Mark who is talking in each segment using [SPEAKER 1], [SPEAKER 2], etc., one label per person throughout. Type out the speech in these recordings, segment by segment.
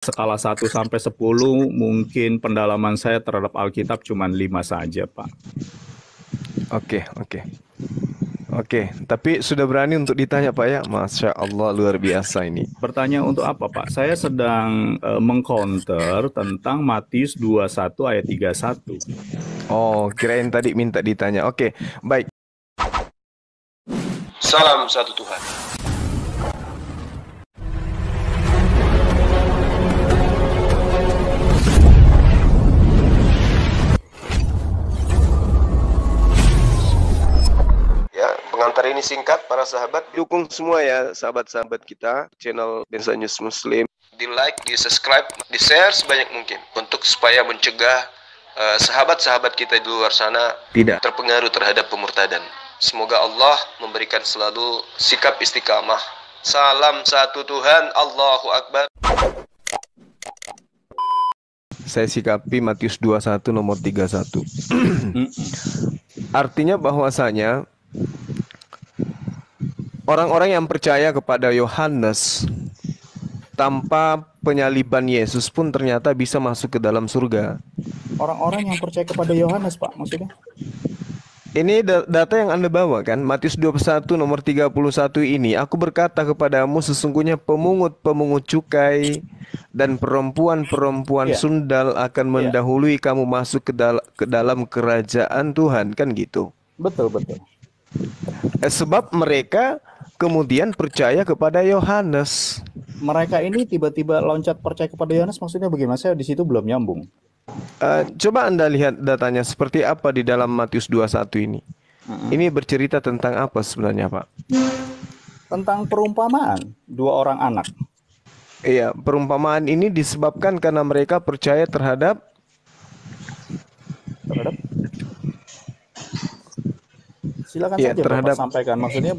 [SPEAKER 1] skala 1 sampai 10, mungkin pendalaman saya terhadap Alkitab cuma 5 saja, Pak.
[SPEAKER 2] Oke, oke. Oke, tapi sudah berani untuk ditanya Pak ya? Masya Allah, luar biasa ini.
[SPEAKER 1] Bertanya untuk apa, Pak? Saya sedang mengcounter tentang Matius 21 ayat 31.
[SPEAKER 2] Oh, kirain tadi minta ditanya. Oke, baik.
[SPEAKER 3] Salam satu Tuhan. Ya, pengantar ini singkat para sahabat.
[SPEAKER 2] Dukung semua ya sahabat-sahabat kita, channel Densa News Muslim.
[SPEAKER 3] Di like, di subscribe, di share sebanyak mungkin untuk supaya mencegah sahabat-sahabat kita di luar sana
[SPEAKER 1] Tidak.
[SPEAKER 3] terpengaruh terhadap pemurtadan. Semoga Allah memberikan selalu sikap istiqamah. Salam satu Tuhan, Allahu Akbar.
[SPEAKER 2] Saya sikapi Matius 21 nomor 31. Artinya bahwasanya orang-orang yang percaya kepada Yohanes tanpa penyaliban Yesus pun ternyata bisa masuk ke dalam surga.
[SPEAKER 1] Orang-orang yang percaya kepada Yohanes, Pak, maksudnya?
[SPEAKER 2] Ini data yang Anda bawa kan, Matius 21 nomor 31 ini. Aku berkata kepadamu, sesungguhnya pemungut-pemungut cukai dan perempuan-perempuan sundal akan mendahului kamu masuk ke dalam kerajaan Tuhan, kan gitu.
[SPEAKER 1] Betul, betul.
[SPEAKER 2] Sebab mereka kemudian percaya kepada Yohanes.
[SPEAKER 1] Mereka ini tiba-tiba loncat percaya kepada Yohanes, maksudnya bagaimana? Saya di situ belum nyambung.
[SPEAKER 2] Coba Anda lihat datanya seperti apa di dalam Matius 21 ini. Ini bercerita tentang apa sebenarnya, Pak?
[SPEAKER 1] Tentang perumpamaan 2 orang anak.
[SPEAKER 2] Iya, perumpamaan ini disebabkan karena mereka percaya terhadap
[SPEAKER 1] Silakan saja Bapak sampaikan. Maksudnya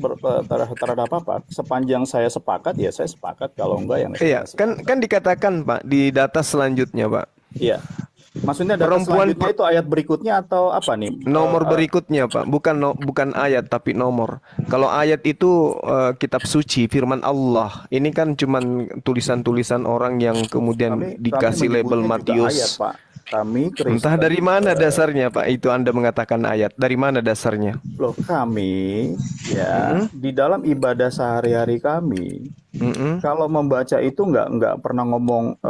[SPEAKER 1] terhadap apa? Sepanjang saya sepakat, ya saya sepakat. Kalau enggak, ya enggak.
[SPEAKER 2] Iya, kan dikatakan Pak di data selanjutnya, Pak.
[SPEAKER 1] Iya. Maksudnya data selanjutnya itu ayat berikutnya atau apa nih?
[SPEAKER 2] Nomor berikutnya, Pak. Bukan ayat tapi nomor. Kalau ayat itu kitab suci, firman Allah. Ini kan cuman tulisan-tulisan orang yang kemudian dikasih label Matius.
[SPEAKER 1] Ayat, Pak. Kami Kristen.
[SPEAKER 2] Entah dari mana dasarnya, Pak. Itu Anda mengatakan ayat. Dari mana dasarnya?
[SPEAKER 1] Loh, kami ya di dalam ibadah sehari-hari kami. Kalau membaca itu nggak pernah ngomong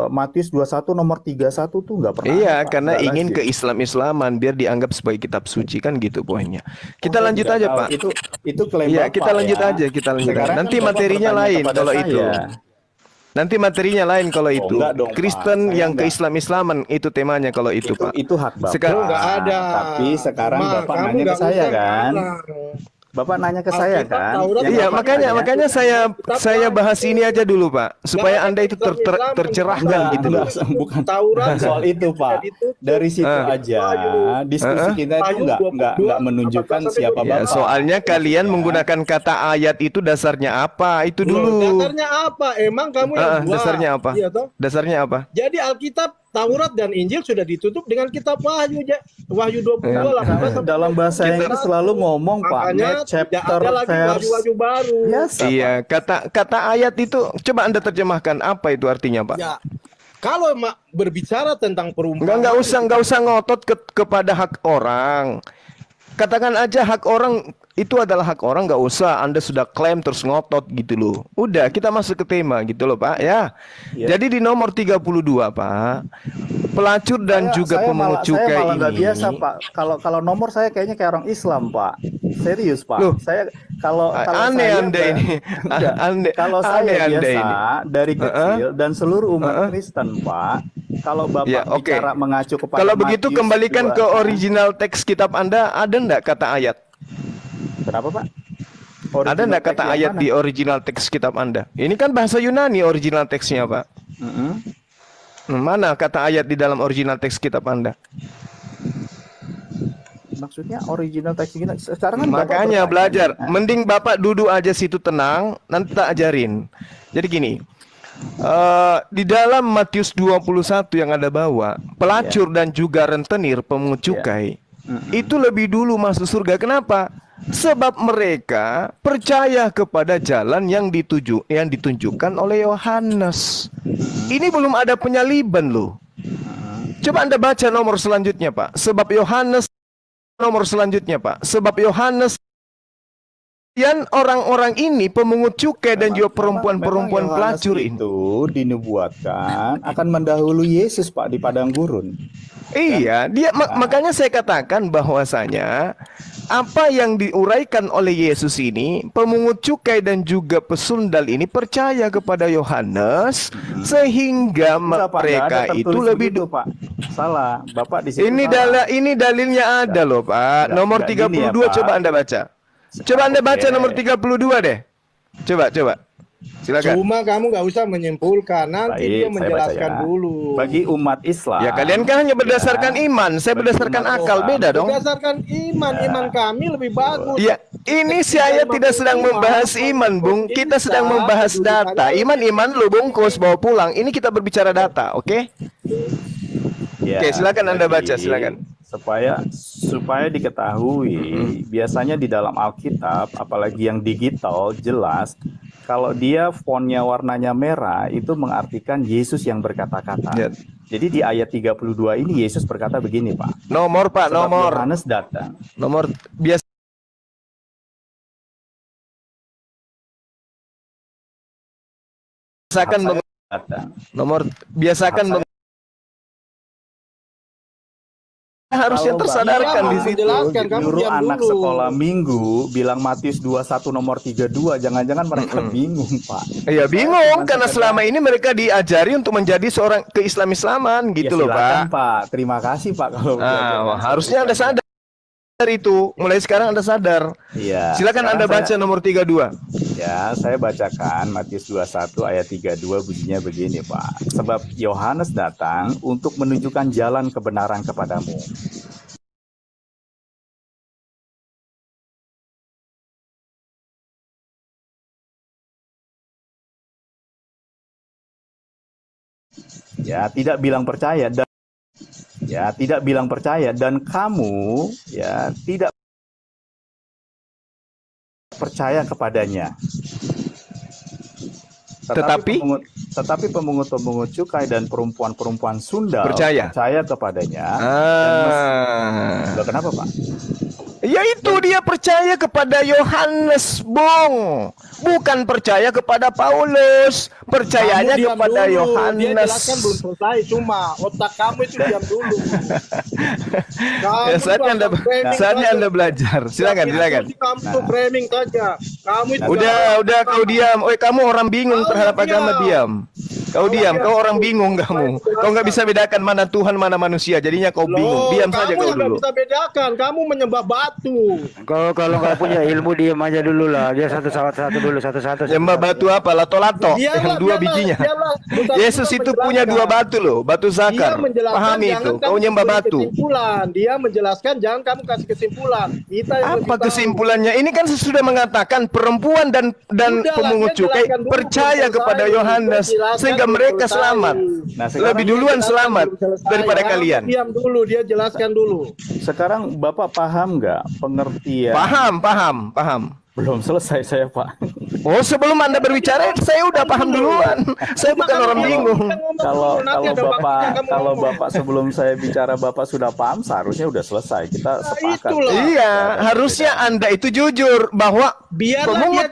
[SPEAKER 1] Matius 21 nomor 31 tuh nggak pernah.
[SPEAKER 2] Iya,
[SPEAKER 1] Pak,
[SPEAKER 2] karena ingin ke Islam-Islaman biar dianggap sebagai kitab suci, kan gitu poinnya. Kita lanjut aja, Pak.
[SPEAKER 1] Itu klaim
[SPEAKER 2] Iya,
[SPEAKER 1] Bapak,
[SPEAKER 2] kita lanjut
[SPEAKER 1] ya.
[SPEAKER 2] aja, kita lanjut.
[SPEAKER 1] Sekarang
[SPEAKER 2] Nanti
[SPEAKER 1] kan
[SPEAKER 2] materinya lain kalau
[SPEAKER 1] saya.
[SPEAKER 2] itu. Nanti materinya lain kalau itu.
[SPEAKER 1] Dong,
[SPEAKER 2] Kristen
[SPEAKER 1] Pak.
[SPEAKER 2] yang ke Islam-Islaman itu temanya kalau itu, Pak.
[SPEAKER 1] Itu hak Bapak.
[SPEAKER 2] Sekarang
[SPEAKER 4] nggak ada.
[SPEAKER 1] Tapi sekarang Bapak nanya ke saya kan. Bapak nanya ke saya kan?
[SPEAKER 2] Iya, makanya saya bahas ini aja dulu, Pak, supaya Anda itu tercerahkan gitu loh.
[SPEAKER 1] Bukan Taurat soal itu, Pak. Dari situ aja diskusi kita itu nggak menunjukkan siapa
[SPEAKER 2] ya,
[SPEAKER 1] Bapak.
[SPEAKER 2] soalnya kalian menggunakan kata ayat itu dasarnya apa? Itu dulu.
[SPEAKER 4] Dasarnya apa? Emang kamu yang buat?
[SPEAKER 2] Dasarnya apa?
[SPEAKER 4] Iya, toh?
[SPEAKER 2] Dasarnya apa?
[SPEAKER 4] Jadi Alkitab, Taurat dan Injil sudah ditutup dengan kitab Wahyu, Wahyu 22
[SPEAKER 1] dalam bahasa Inggris selalu ngomong, Pak, chapter,
[SPEAKER 4] tidak ada lagi wahyu-wahyu baru.
[SPEAKER 2] Iya, kata ayat itu coba Anda terjemahkan apa itu artinya, Pak?
[SPEAKER 4] Ya, kalau berbicara tentang perumpamaan,
[SPEAKER 2] nggak usah ngotot kepada hak orang. Katakan aja hak orang itu adalah hak orang, nggak usah Anda sudah klaim terus ngotot gitu loh. Udah, kita masuk ke tema gitu loh, Pak, ya. Jadi di nomor 32, Pak, pelacur dan juga pemungut cukai
[SPEAKER 1] saya malah
[SPEAKER 2] ini.
[SPEAKER 1] Nggak biasa, Pak. Kalau nomor saya kayaknya kayak orang Islam, Pak. Serius, Pak.
[SPEAKER 2] Loh,
[SPEAKER 1] saya kalau
[SPEAKER 2] aneh
[SPEAKER 1] saya
[SPEAKER 2] Anda ini.
[SPEAKER 1] Kalau saya biasa
[SPEAKER 2] ini.
[SPEAKER 1] dari kecil dan seluruh umat Kristen, Pak. Kalau Bapak
[SPEAKER 2] Ya,
[SPEAKER 1] bicara mengacu kepada
[SPEAKER 2] kalau begitu
[SPEAKER 1] Matius
[SPEAKER 2] kembalikan
[SPEAKER 1] 2,
[SPEAKER 2] ke original teks kitab Anda, ada enggak kata ayat?
[SPEAKER 1] Kenapa, Pak?
[SPEAKER 2] Ada enggak kata ayat di original teks kitab Anda? Ini kan bahasa Yunani original teksnya, Pak. Mana kata ayat di dalam original teks kitab Anda?
[SPEAKER 1] Maksudnya original teks kita sekarang kan
[SPEAKER 2] makanya belajar. Mending Bapak duduk aja situ tenang, nanti tak ajarin. Jadi gini, di dalam Matius 21 yang ada bawa, pelacur dan juga rentenir pemungut cukai itu lebih dulu masuk surga. Kenapa? Sebab mereka percaya kepada jalan yang ditunjukkan oleh Yohanes. Ini belum ada penyaliban loh. Coba Anda baca nomor selanjutnya, Pak. Sebab Yohanes dan orang-orang ini pemungut cukai dan juga perempuan-perempuan pelacur
[SPEAKER 1] itu dinubuatkan akan mendahului Yesus, Pak, di padang gurun.
[SPEAKER 2] Iya, makanya saya katakan bahwasanya apa yang diuraikan oleh Yesus ini, pemungut cukai dan juga pesundal ini percaya kepada Yohanes sehingga mereka itu lebih
[SPEAKER 1] Pak. Salah, Bapak di sini.
[SPEAKER 2] Ini dalilnya ada loh, Pak. Nomor 32 coba Anda baca. Coba Anda baca nomor 32 deh. Coba. Silakan.
[SPEAKER 4] Cuma kamu nggak usah menyimpulkan, nanti dia menjelaskan dulu.
[SPEAKER 1] Bagi umat Islam.
[SPEAKER 2] Ya kalian kan hanya berdasarkan iman, saya berdasarkan akal, beda dong.
[SPEAKER 4] Berdasarkan iman kami lebih bagus.
[SPEAKER 2] Ya, ini saya tidak sedang membahas iman, Bung. Kita sedang membahas data. Iman lu bungkus bawa pulang. Ini kita berbicara data, oke?
[SPEAKER 1] Ya,
[SPEAKER 2] oke, silakan Anda baca, silakan.
[SPEAKER 1] Supaya diketahui, biasanya di dalam Alkitab, apalagi yang digital, jelas kalau dia fontnya warnanya merah, itu mengartikan Yesus yang berkata-kata. Ya. Jadi di ayat 32 ini Yesus berkata begini, Pak.
[SPEAKER 2] Nomor, Pak, nomor.
[SPEAKER 1] Yohanes datang.
[SPEAKER 2] Nomor biasa. Biasakan harusnya tersadarkan di situ.
[SPEAKER 1] Guru anak sekolah minggu bilang Matius 21 nomor 32, jangan-jangan mereka bingung, Pak.
[SPEAKER 2] Iya, bingung karena selama ini mereka diajari untuk menjadi seorang keislaman gitu loh, Pak.
[SPEAKER 1] Pak. Terima kasih, Pak, kalau
[SPEAKER 2] harusnya Anda sadar itu. Mulai sekarang Anda sadar.
[SPEAKER 1] Iya.
[SPEAKER 2] Silakan Anda baca nomor 32.
[SPEAKER 1] Ya, saya bacakan Matius 21 ayat 32, bunyinya begini, Pak. Sebab Yohanes datang untuk menunjukkan jalan kebenaran kepadamu. Ya, tidak bilang percaya dan kamu ya tidak percaya kepadanya. Tetapi pemungut-pemungut cukai dan perempuan-perempuan sundal percaya kepadanya. Kenapa, Pak?
[SPEAKER 2] Yaitu dia percaya kepada Yohanes, Bung. Bukan percaya kepada Paulus. Percayanya kepada Yohanes.
[SPEAKER 4] Dia jelaskan belum selesai, cuma otak kamu itu diam dulu.
[SPEAKER 2] Ya, saatnya Anda belajar. Silakan.
[SPEAKER 4] Kamu tuh framing saja. Kamu itu
[SPEAKER 2] udah kau diam. Kamu orang bingung terhadap agama, diam. Kau diam, kau orang bingung kamu. Kau nggak bisa bedakan mana Tuhan, mana manusia. Jadinya kau bingung. Diam saja kau dulu.
[SPEAKER 4] Kamu nggak bisa bedakan. Kamu menyembah batu.
[SPEAKER 5] Kalau nggak punya ilmu diam aja dulu lah. Dia satu-satu dulu.
[SPEAKER 2] Nyembah batu apa? Lato-lato yang dua bijinya. Yesus itu punya dua batu loh, batu zakar. Pahami itu. Kau nyembah batu.
[SPEAKER 4] Dia menjelaskan, jangan kamu kasih kesimpulan.
[SPEAKER 2] Apa kesimpulannya? Ini kan sudah mengatakan perempuan dan pemungut cukai percaya kepada Yohanes sehingga mereka selamat. Lebih duluan selamat daripada kalian.
[SPEAKER 4] Diam dulu, dia jelaskan dulu.
[SPEAKER 1] Sekarang Bapak paham nggak pengertian?
[SPEAKER 2] Paham.
[SPEAKER 1] Belum selesai saya, Pak.
[SPEAKER 2] Oh, sebelum Anda berbicara, saya udah paham duluan. Saya bukan orang bingung.
[SPEAKER 1] Kalau Bapak sebelum saya bicara Bapak sudah paham, seharusnya udah selesai. Kita sepakat.
[SPEAKER 2] Iya, harusnya Anda itu jujur bahwa pemungut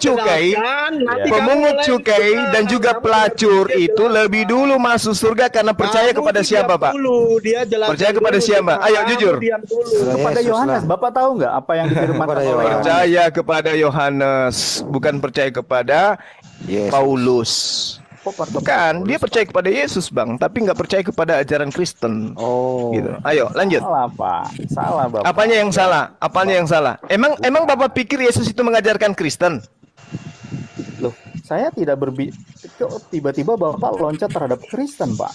[SPEAKER 2] cukai dan juga pelacur itu lebih dulu masuk surga karena percaya kepada siapa, Pak? Percaya kepada siapa? Ayo jujur.
[SPEAKER 1] Kepada Yohanes. Bapak tahu nggak apa yang difirmankan oleh Yohanes?
[SPEAKER 2] Percaya kepada Yohanes, bukan percaya kepada Paulus. Bukan, dia percaya kepada Yesus, Bang, tapi nggak percaya kepada ajaran Kristen. Gitu. Ayo, lanjut.
[SPEAKER 1] Salah, Pak. Salah, Bapak.
[SPEAKER 2] Apanya yang salah? Emang Bapak pikir Yesus itu mengajarkan Kristen?
[SPEAKER 1] Loh, saya tidak tiba-tiba Bapak loncat terhadap Kristen, Pak.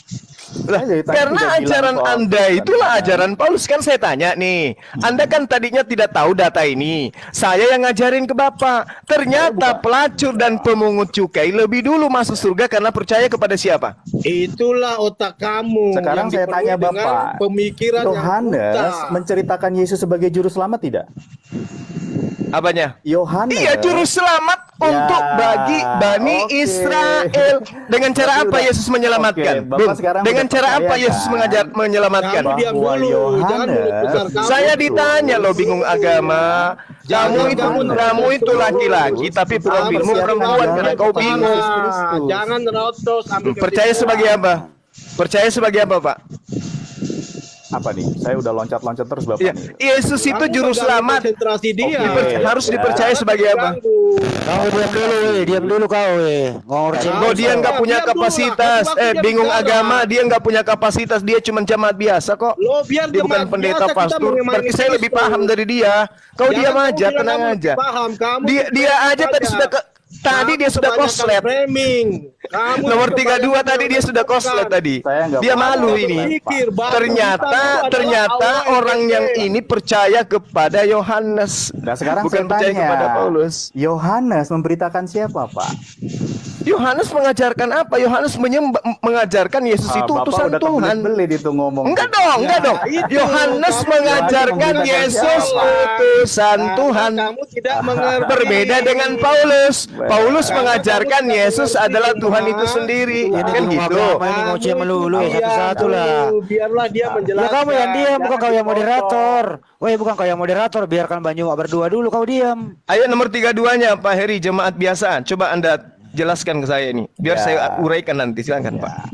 [SPEAKER 2] Karena ajaran Anda itulah ajaran Paulus. Kan saya tanya nih, Anda kan tadinya tidak tahu data ini. Saya yang ngajarin ke Bapak. Ternyata pelacur dan pemungut cukai lebih dulu masuk surga karena percaya kepada siapa?
[SPEAKER 4] Itulah otak kamu.
[SPEAKER 1] Sekarang saya tanya Bapak,
[SPEAKER 4] pemikiran
[SPEAKER 1] Yohanes menceritakan Yesus sebagai juru selamat tidak?
[SPEAKER 2] Apanya?
[SPEAKER 1] Yohanes.
[SPEAKER 2] Iya, juru selamat
[SPEAKER 1] Ya,
[SPEAKER 2] untuk bagi Bani
[SPEAKER 1] oke.
[SPEAKER 2] Israel. Dengan cara
[SPEAKER 1] Berarti
[SPEAKER 2] apa
[SPEAKER 1] udah-
[SPEAKER 2] Yesus menyelamatkan?
[SPEAKER 1] Oke, Bapak
[SPEAKER 2] Bung,
[SPEAKER 1] sekarang
[SPEAKER 2] dengan
[SPEAKER 1] udah
[SPEAKER 2] cara
[SPEAKER 1] percaya,
[SPEAKER 2] apa Yesus
[SPEAKER 1] kan?
[SPEAKER 2] menyelamatkan?
[SPEAKER 4] Kamu diam
[SPEAKER 1] Bahwa
[SPEAKER 4] dulu, jangan
[SPEAKER 1] Yohanes-
[SPEAKER 4] mulut besar kamu.
[SPEAKER 2] Saya ditanya loh, bingung agama.
[SPEAKER 4] Jangan
[SPEAKER 2] Kamu itu laki-laki, tapi profilmu perempuan karena kau bingung.
[SPEAKER 4] Jangan nerotos ambil
[SPEAKER 2] Percaya
[SPEAKER 4] kesimpulan.
[SPEAKER 2] sebagai apa? Percaya sebagai apa, Pak?
[SPEAKER 1] Apa nih? Saya udah loncat-loncat terus Bapak
[SPEAKER 2] Iya,
[SPEAKER 1] nih.
[SPEAKER 2] Yesus itu
[SPEAKER 4] Kamu
[SPEAKER 2] juru
[SPEAKER 4] mengganggu
[SPEAKER 2] selamat.
[SPEAKER 4] konsentrasi dia.
[SPEAKER 1] Oke.
[SPEAKER 2] Harus
[SPEAKER 1] Ya.
[SPEAKER 2] dipercaya sebagai apa?
[SPEAKER 5] Kau diam dulu kau, ngorcing.
[SPEAKER 2] Oh, dia nggak punya
[SPEAKER 4] Diam dulu lah.
[SPEAKER 2] kapasitas.
[SPEAKER 4] Waktu dia
[SPEAKER 2] Bingung
[SPEAKER 4] bicara.
[SPEAKER 2] agama, dia nggak punya kapasitas. Dia cuma jemaat biasa kok.
[SPEAKER 4] Lo biar
[SPEAKER 2] Dia bukan
[SPEAKER 4] jemaat
[SPEAKER 2] pendeta
[SPEAKER 4] biasa, kita
[SPEAKER 2] pastor.
[SPEAKER 4] mengemani
[SPEAKER 2] Berarti saya lebih
[SPEAKER 4] Kristus.
[SPEAKER 2] paham dari dia. Kau
[SPEAKER 4] Jangan
[SPEAKER 2] diam
[SPEAKER 4] kamu
[SPEAKER 2] aja,
[SPEAKER 4] bilang
[SPEAKER 2] tenang
[SPEAKER 4] kamu
[SPEAKER 2] aja.
[SPEAKER 4] paham. Kamu
[SPEAKER 2] Dia aja tadi sudah tadi dia sudah koslet.
[SPEAKER 4] Framing. Kamu
[SPEAKER 2] Nomor
[SPEAKER 4] itu
[SPEAKER 2] 32
[SPEAKER 4] kebanyakan
[SPEAKER 2] tadi dia sudah koslet tadi.
[SPEAKER 1] Saya nggak
[SPEAKER 2] Dia
[SPEAKER 1] paham.
[SPEAKER 2] malu
[SPEAKER 1] Kamu
[SPEAKER 2] ini.
[SPEAKER 4] berpikir bahwa kita
[SPEAKER 2] Ternyata
[SPEAKER 4] itu adalah
[SPEAKER 2] orang
[SPEAKER 4] awal
[SPEAKER 2] yang
[SPEAKER 4] yang
[SPEAKER 2] ini percaya kepada Yohanes.
[SPEAKER 1] Nah sekarang
[SPEAKER 2] Bukan
[SPEAKER 1] saya
[SPEAKER 2] percaya
[SPEAKER 1] tanya,
[SPEAKER 2] kepada Paulus.
[SPEAKER 1] Yohanes memberitakan siapa Pak?
[SPEAKER 2] Yohanes mengajarkan apa? Yohanes mengajarkan Yesus itu
[SPEAKER 1] Bapak
[SPEAKER 2] utusan
[SPEAKER 1] udah
[SPEAKER 2] Tuhan.
[SPEAKER 1] kebelit itu ngomong.
[SPEAKER 2] Enggak dong.
[SPEAKER 4] itu.
[SPEAKER 2] Yohanes
[SPEAKER 4] Kamu
[SPEAKER 2] mengajarkan
[SPEAKER 1] memberitakan
[SPEAKER 2] Yesus
[SPEAKER 1] siapa?
[SPEAKER 2] utusan
[SPEAKER 4] Karena
[SPEAKER 2] Tuhan.
[SPEAKER 4] Kamu tidak mengerti.
[SPEAKER 2] Berbeda dengan Paulus. Paulus
[SPEAKER 4] Karena
[SPEAKER 2] mengajarkan
[SPEAKER 4] kamu tidak
[SPEAKER 2] Yesus
[SPEAKER 4] mengerti,
[SPEAKER 2] adalah Tuhan itu
[SPEAKER 4] Mas.
[SPEAKER 2] sendiri.
[SPEAKER 5] Ini
[SPEAKER 2] Kan
[SPEAKER 5] bingung
[SPEAKER 2] gitu.
[SPEAKER 5] agama ini ngoceh melulu ya, satu-satu lah.
[SPEAKER 4] Biarlah dia
[SPEAKER 5] Ya
[SPEAKER 4] menjelaskan.
[SPEAKER 5] kamu yang diam, bukan
[SPEAKER 4] Jangan
[SPEAKER 5] kau yang
[SPEAKER 4] dipotong.
[SPEAKER 5] moderator. Woi, bukan kau yang moderator, biarkan Banyu berdua dulu, kau diam.
[SPEAKER 2] Ayo nomor 32-nya Pak Heri, jemaat biasa. Coba Anda jelaskan ke saya ini. Biar
[SPEAKER 1] Ya.
[SPEAKER 2] saya uraikan nanti. Silakan Pak.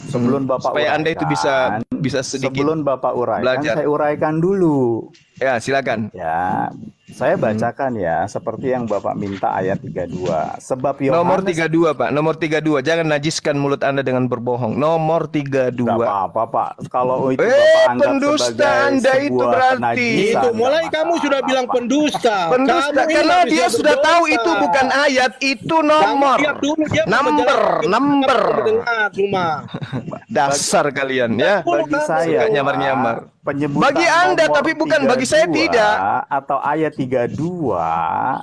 [SPEAKER 1] Sebelum Bapak
[SPEAKER 2] Supaya Anda itu
[SPEAKER 1] uraikan,
[SPEAKER 2] bisa sedikit
[SPEAKER 1] sebelum Bapak uraikan,
[SPEAKER 2] belajar.
[SPEAKER 1] saya uraikan dulu.
[SPEAKER 2] Ya, silakan.
[SPEAKER 1] Ya, saya bacakan ya seperti yang Bapak minta ayat 32. Sebab Yohanes
[SPEAKER 2] Nomor 32, Pak. Nomor 32. Jangan najiskan mulut Anda dengan berbohong. Nomor 32.
[SPEAKER 1] Enggak apa-apa, Pak. Kalau itu
[SPEAKER 2] Eh,
[SPEAKER 1] Bapak anggap
[SPEAKER 2] pendusta
[SPEAKER 1] sebagai
[SPEAKER 2] Anda itu
[SPEAKER 1] sebuah
[SPEAKER 2] berarti.
[SPEAKER 1] penajisan,
[SPEAKER 4] Itu
[SPEAKER 1] enggak
[SPEAKER 4] mulai
[SPEAKER 1] masalah,
[SPEAKER 4] kamu sudah bilang
[SPEAKER 1] Pak.
[SPEAKER 4] pendusta.
[SPEAKER 2] Pendusta
[SPEAKER 4] Kamu ini
[SPEAKER 2] karena
[SPEAKER 4] manusia
[SPEAKER 2] dia sudah tahu
[SPEAKER 4] berdosa.
[SPEAKER 2] itu bukan ayat, itu nomor.
[SPEAKER 4] Kamu lihat dulu dia mau
[SPEAKER 2] Number.
[SPEAKER 4] menjelaskan. Dengar cuma.
[SPEAKER 2] Dasar kalian ya.
[SPEAKER 1] Bagi saya,
[SPEAKER 2] Suka nyamar-nyamar.
[SPEAKER 1] Pak, penyebutan
[SPEAKER 2] Bagi Anda,
[SPEAKER 1] nomor
[SPEAKER 2] tapi bukan bagi saya
[SPEAKER 1] 32
[SPEAKER 2] tidak.
[SPEAKER 1] Atau ayat 32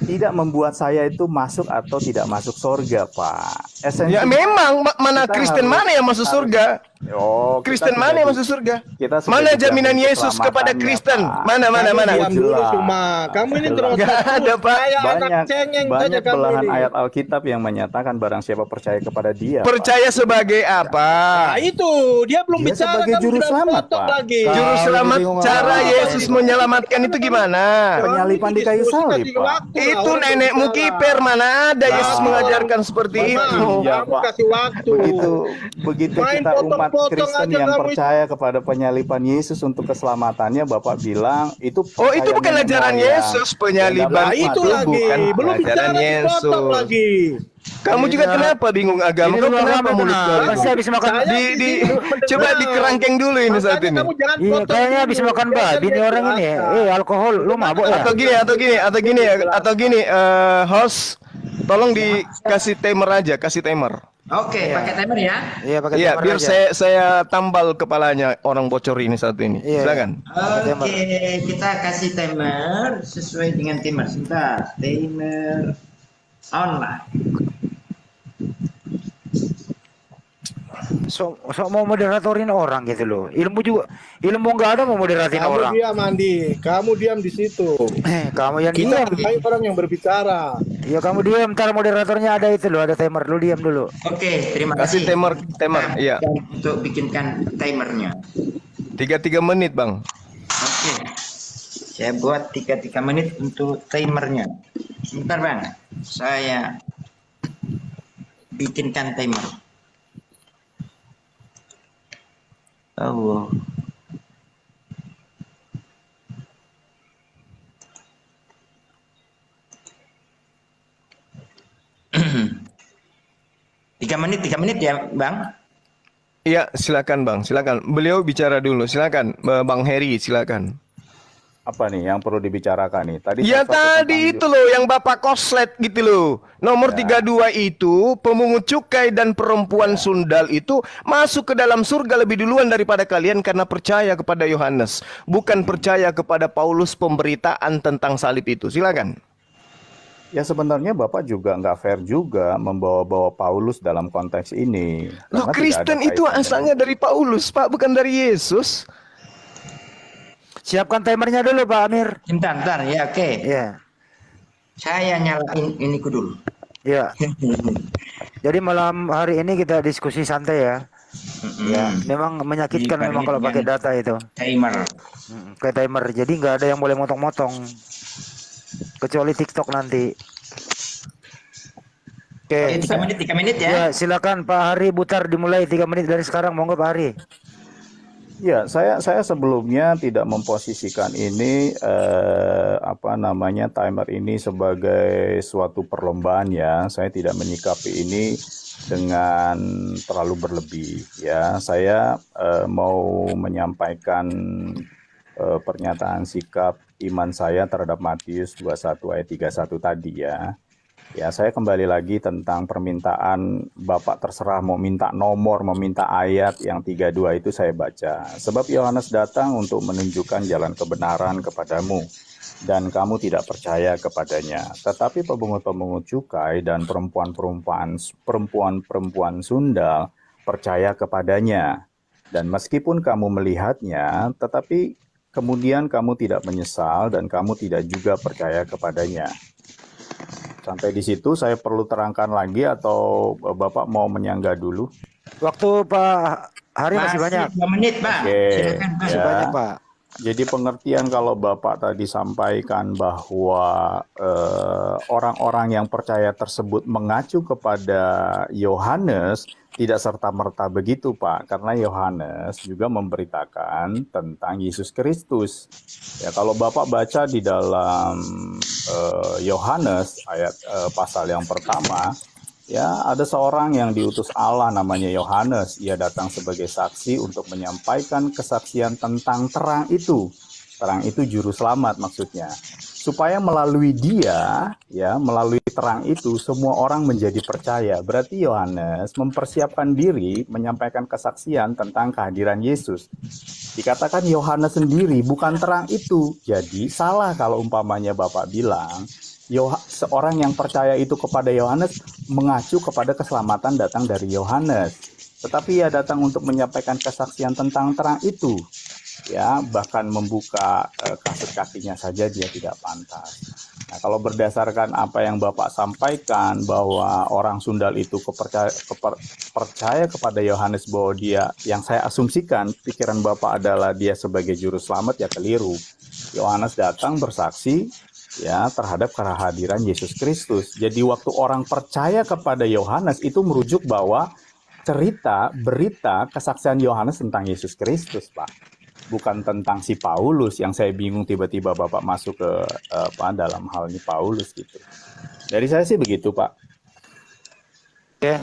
[SPEAKER 1] tidak membuat saya itu masuk atau tidak masuk surga, Pak. Esensi
[SPEAKER 2] Ya memang mana
[SPEAKER 1] Kita
[SPEAKER 2] Kristen
[SPEAKER 1] harus-
[SPEAKER 2] mana yang masuk surga?
[SPEAKER 1] Oh, kita
[SPEAKER 2] Kristen
[SPEAKER 1] sudah
[SPEAKER 2] mana yang
[SPEAKER 1] di-
[SPEAKER 2] masuk surga?
[SPEAKER 1] kita sudah
[SPEAKER 2] Mana
[SPEAKER 1] dijamin
[SPEAKER 2] jaminan Yesus kepada
[SPEAKER 1] keselamatannya,
[SPEAKER 2] Kristen?
[SPEAKER 1] Pak.
[SPEAKER 2] Mana?
[SPEAKER 4] Kamu diam dulu
[SPEAKER 1] Jelas.
[SPEAKER 4] cuma. Kamu ini
[SPEAKER 1] Jelas.
[SPEAKER 4] terus.
[SPEAKER 2] Nggak ada, Pak.
[SPEAKER 4] Kayak anak
[SPEAKER 1] banyak
[SPEAKER 4] cengeng saja
[SPEAKER 1] banyak
[SPEAKER 4] kamu
[SPEAKER 1] belahan
[SPEAKER 4] ini.
[SPEAKER 1] ayat Alkitab yang menyatakan barang siapa percaya kepada Dia, Pak.
[SPEAKER 2] Percaya sebagai apa?
[SPEAKER 4] Nah, itu dia belum
[SPEAKER 1] Dia
[SPEAKER 4] bicara
[SPEAKER 1] sebagai
[SPEAKER 4] kamu
[SPEAKER 1] juru
[SPEAKER 4] sudah
[SPEAKER 1] selamat,
[SPEAKER 4] potong
[SPEAKER 1] Pak.
[SPEAKER 4] lagi.
[SPEAKER 2] Juru
[SPEAKER 5] Kau
[SPEAKER 2] selamat
[SPEAKER 5] bingung
[SPEAKER 2] cara
[SPEAKER 5] apa?
[SPEAKER 2] Yesus menyelamatkan itu gimana?
[SPEAKER 1] Penyalipan di kayu salib, Pak.
[SPEAKER 2] Itu nenekmu kiper, mana ada Yesus mengajarkan seperti itu.
[SPEAKER 1] Iya,
[SPEAKER 4] Kamu
[SPEAKER 1] Pak.
[SPEAKER 4] kasih waktu.
[SPEAKER 1] Begitu
[SPEAKER 4] Main
[SPEAKER 1] kita umat
[SPEAKER 4] potong-potong
[SPEAKER 1] Kristen
[SPEAKER 4] aja
[SPEAKER 1] yang
[SPEAKER 4] kamu.
[SPEAKER 1] percaya kepada penyalipan Yesus untuk keselamatannya, Bapak bilang itu
[SPEAKER 2] Oh, itu bukan
[SPEAKER 1] nenek
[SPEAKER 2] ajaran
[SPEAKER 1] moyang.
[SPEAKER 2] Yesus, penyaliban
[SPEAKER 4] Nah, itu
[SPEAKER 2] itu
[SPEAKER 4] lagi.
[SPEAKER 2] bukan
[SPEAKER 4] Belum
[SPEAKER 2] ajaran
[SPEAKER 4] bicara
[SPEAKER 2] Yesus.
[SPEAKER 4] dipotong lagi.
[SPEAKER 2] Kamu juga kenapa bingung agama?
[SPEAKER 5] Ini
[SPEAKER 2] Kau
[SPEAKER 5] dulu
[SPEAKER 2] kenapa
[SPEAKER 5] agama
[SPEAKER 2] mulut
[SPEAKER 5] tenang.
[SPEAKER 2] kau itu?
[SPEAKER 5] Pasti habis makan.
[SPEAKER 4] Saya
[SPEAKER 2] Di
[SPEAKER 4] sini mendengar.
[SPEAKER 2] coba dikerangkeng dulu ini saat
[SPEAKER 4] Makanya
[SPEAKER 2] ini.
[SPEAKER 4] kamu jangan
[SPEAKER 5] Iya,
[SPEAKER 4] potong
[SPEAKER 5] kayaknya
[SPEAKER 4] dulu.
[SPEAKER 5] habis makan
[SPEAKER 4] Biarkan
[SPEAKER 5] babi
[SPEAKER 4] dia
[SPEAKER 5] nih orang ini.
[SPEAKER 4] jelaskan.
[SPEAKER 5] Alkohol, lu mabuk ya?
[SPEAKER 2] Host, tolong dikasih timer aja, kasih timer.
[SPEAKER 6] Oke, pakai timer ya.
[SPEAKER 5] Iya, pakai
[SPEAKER 2] Iya,
[SPEAKER 5] timer
[SPEAKER 2] biar
[SPEAKER 5] aja.
[SPEAKER 2] saya tambal kepalanya orang bocor ini satu ini.
[SPEAKER 5] Iya.
[SPEAKER 2] Silakan.
[SPEAKER 6] Oke, kita kasih timer sesuai dengan timer. Sebentar, timer on lah.
[SPEAKER 5] So mau moderatorin orang gitu loh. Ilmu nggak ada mau moderatin
[SPEAKER 4] Kamu
[SPEAKER 5] orang.
[SPEAKER 4] diam, Andi. Kamu diam di situ.
[SPEAKER 5] Kamu yang
[SPEAKER 4] Kita
[SPEAKER 5] diam.
[SPEAKER 4] hargai orang yang berbicara.
[SPEAKER 5] Iya, kamu diam. Ntar moderatornya ada itu loh, ada timer. Lu diam dulu.
[SPEAKER 6] Oke, terima
[SPEAKER 2] Kasih
[SPEAKER 6] kasih.
[SPEAKER 2] timer, iya.
[SPEAKER 6] Untuk bikinkan timernya.
[SPEAKER 2] 3 menit, Bang.
[SPEAKER 6] Oke. Saya buat 3 menit untuk timernya. Sebentar, Bang. Saya bikinkan timer. Oh. Tiga menit ya, Bang.
[SPEAKER 2] Iya, silakan, Bang. Silakan. Beliau bicara dulu. Silakan, Bang Heri, silakan.
[SPEAKER 1] Apa nih yang perlu dibicarakan nih? Tadi
[SPEAKER 2] Ya
[SPEAKER 1] sesuatu
[SPEAKER 2] tadi
[SPEAKER 1] tentang-
[SPEAKER 2] itu loh yang Bapak koslet gitu loh. Nomor 32 itu pemungut cukai dan perempuan sundal itu masuk ke dalam surga lebih duluan daripada kalian karena percaya kepada Yohanes, bukan percaya kepada Paulus pemberitaan tentang salib itu. Silakan.
[SPEAKER 1] Ya sebenarnya Bapak juga nggak fair juga membawa-bawa Paulus dalam konteks ini.
[SPEAKER 2] Loh,
[SPEAKER 1] Karena tidak ada
[SPEAKER 2] Kristen itu
[SPEAKER 1] kaitannya.
[SPEAKER 2] asalnya dari Paulus, Pak, bukan dari Yesus.
[SPEAKER 5] Siapkan timernya dulu Pak Amir.
[SPEAKER 6] Bentar, ya oke.
[SPEAKER 5] Ya,
[SPEAKER 6] Saya nyalain iniku dulu.
[SPEAKER 5] ya. Jadi malam hari ini kita diskusi santai ya. Ya, memang menyakitkan memang kalau pakai data itu.
[SPEAKER 6] Timer.
[SPEAKER 5] Kayak timer. Jadi nggak ada yang boleh motong-motong. Kecuali TikTok nanti. Oke.
[SPEAKER 6] 3 menit ya.
[SPEAKER 5] Ya, silakan Pak Hari Butar dimulai 3 menit dari sekarang. Monggo Pak Hari.
[SPEAKER 1] Ya, saya sebelumnya tidak memposisikan ini timer ini sebagai suatu perlombaan ya. Saya tidak menyikapi ini dengan terlalu berlebih ya. Saya mau menyampaikan pernyataan sikap iman saya terhadap Matius 21 ayat 31 tadi ya. Ya, saya kembali lagi tentang permintaan Bapak terserah mau minta nomor, mau minta ayat yang 32 itu saya baca. Sebab Yohanes datang untuk menunjukkan jalan kebenaran kepadamu, dan kamu tidak percaya kepadanya. Tetapi pemungut-pemungut cukai dan perempuan-perempuan sundal percaya kepadanya. Dan meskipun kamu melihatnya, tetapi kemudian kamu tidak menyesal dan kamu tidak juga percaya kepadanya. Sampai di situ saya perlu terangkan lagi atau Bapak mau menyangga dulu?
[SPEAKER 5] Waktu Pak Hari masih banyak.
[SPEAKER 6] 2 menit, Pak.
[SPEAKER 1] Oke,
[SPEAKER 6] Silakan, Pak.
[SPEAKER 5] Masih banyak Pak.
[SPEAKER 1] Jadi pengertian kalau Bapak tadi sampaikan bahwa orang-orang yang percaya tersebut mengacu kepada Yohanes, tidak serta-merta begitu Pak, karena Yohanes juga memberitakan tentang Yesus Kristus. Ya, kalau Bapak baca di dalam Yohanes ayat pasal yang pertama, ya ada seorang yang diutus Allah namanya Yohanes. Ia datang sebagai saksi untuk menyampaikan kesaksian tentang terang itu. Terang itu juru selamat maksudnya. Supaya melalui dia, ya melalui terang itu semua orang menjadi percaya. Berarti Yohanes mempersiapkan diri menyampaikan kesaksian tentang kehadiran Yesus. Dikatakan Yohanes sendiri bukan terang itu. Jadi salah kalau umpamanya Bapak bilang seorang yang percaya itu kepada Yohanes mengacu kepada keselamatan datang dari Yohanes. Tetapi ia datang untuk menyampaikan kesaksian tentang terang itu. Ya, bahkan membuka kasut kakinya saja dia tidak pantas. Nah, kalau berdasarkan apa yang Bapak sampaikan bahwa orang Sundal itu percaya kepada Yohanes bahwa dia, yang saya asumsikan pikiran Bapak adalah dia sebagai juru selamat, ya keliru. Yohanes datang bersaksi ya terhadap kehadiran Yesus Kristus. Jadi waktu orang percaya kepada Yohanes itu merujuk bahwa berita kesaksian Yohanes tentang Yesus Kristus, Pak. Bukan tentang si Paulus yang saya bingung tiba-tiba Bapak masuk ke dalam hal ini Paulus gitu. Dari saya sih begitu, Pak.
[SPEAKER 5] Oke.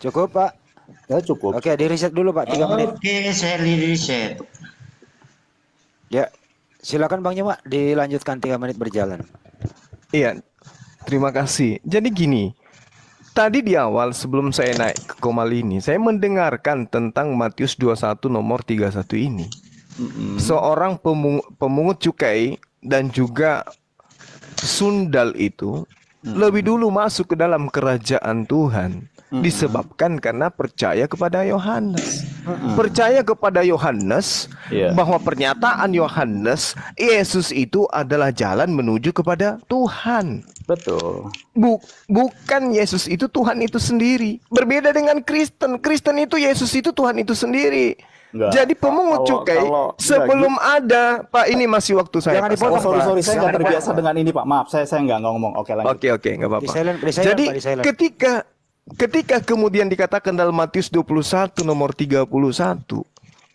[SPEAKER 5] Cukup, Pak.
[SPEAKER 1] Ya, cukup.
[SPEAKER 5] Oke, di reset dulu, Pak. 3 menit.
[SPEAKER 6] Oke, saya reset.
[SPEAKER 5] Ya. Silakan Bang Nyemak dilanjutkan 3 menit berjalan.
[SPEAKER 2] Iya, terima kasih. Jadi gini, tadi di awal sebelum saya naik ke Komal ini, saya mendengarkan tentang Matius 21 nomor 31 ini. Seorang pemungut cukai dan juga sundal itu lebih dulu masuk ke dalam kerajaan Tuhan disebabkan karena percaya kepada Yohanes. Percaya kepada Yohanes bahwa pernyataan Yohanes Yesus itu adalah jalan menuju kepada Tuhan.
[SPEAKER 1] Betul.
[SPEAKER 2] Bukan Yesus itu Tuhan itu sendiri. Berbeda dengan Kristen. Kristen itu Yesus itu Tuhan itu sendiri. Enggak. Jadi pemungut cukai sebelum ada Pak, ini masih waktu saya.
[SPEAKER 5] Jangan dipotong,
[SPEAKER 1] sorry, saya nggak terbiasa dengan ini Pak. Maaf, saya nggak ngomong. Oke, lanjut.
[SPEAKER 2] Oke, nggak apa-apa.
[SPEAKER 5] Jadi
[SPEAKER 2] ketika kemudian dikatakan dalam Matius 21 nomor 31,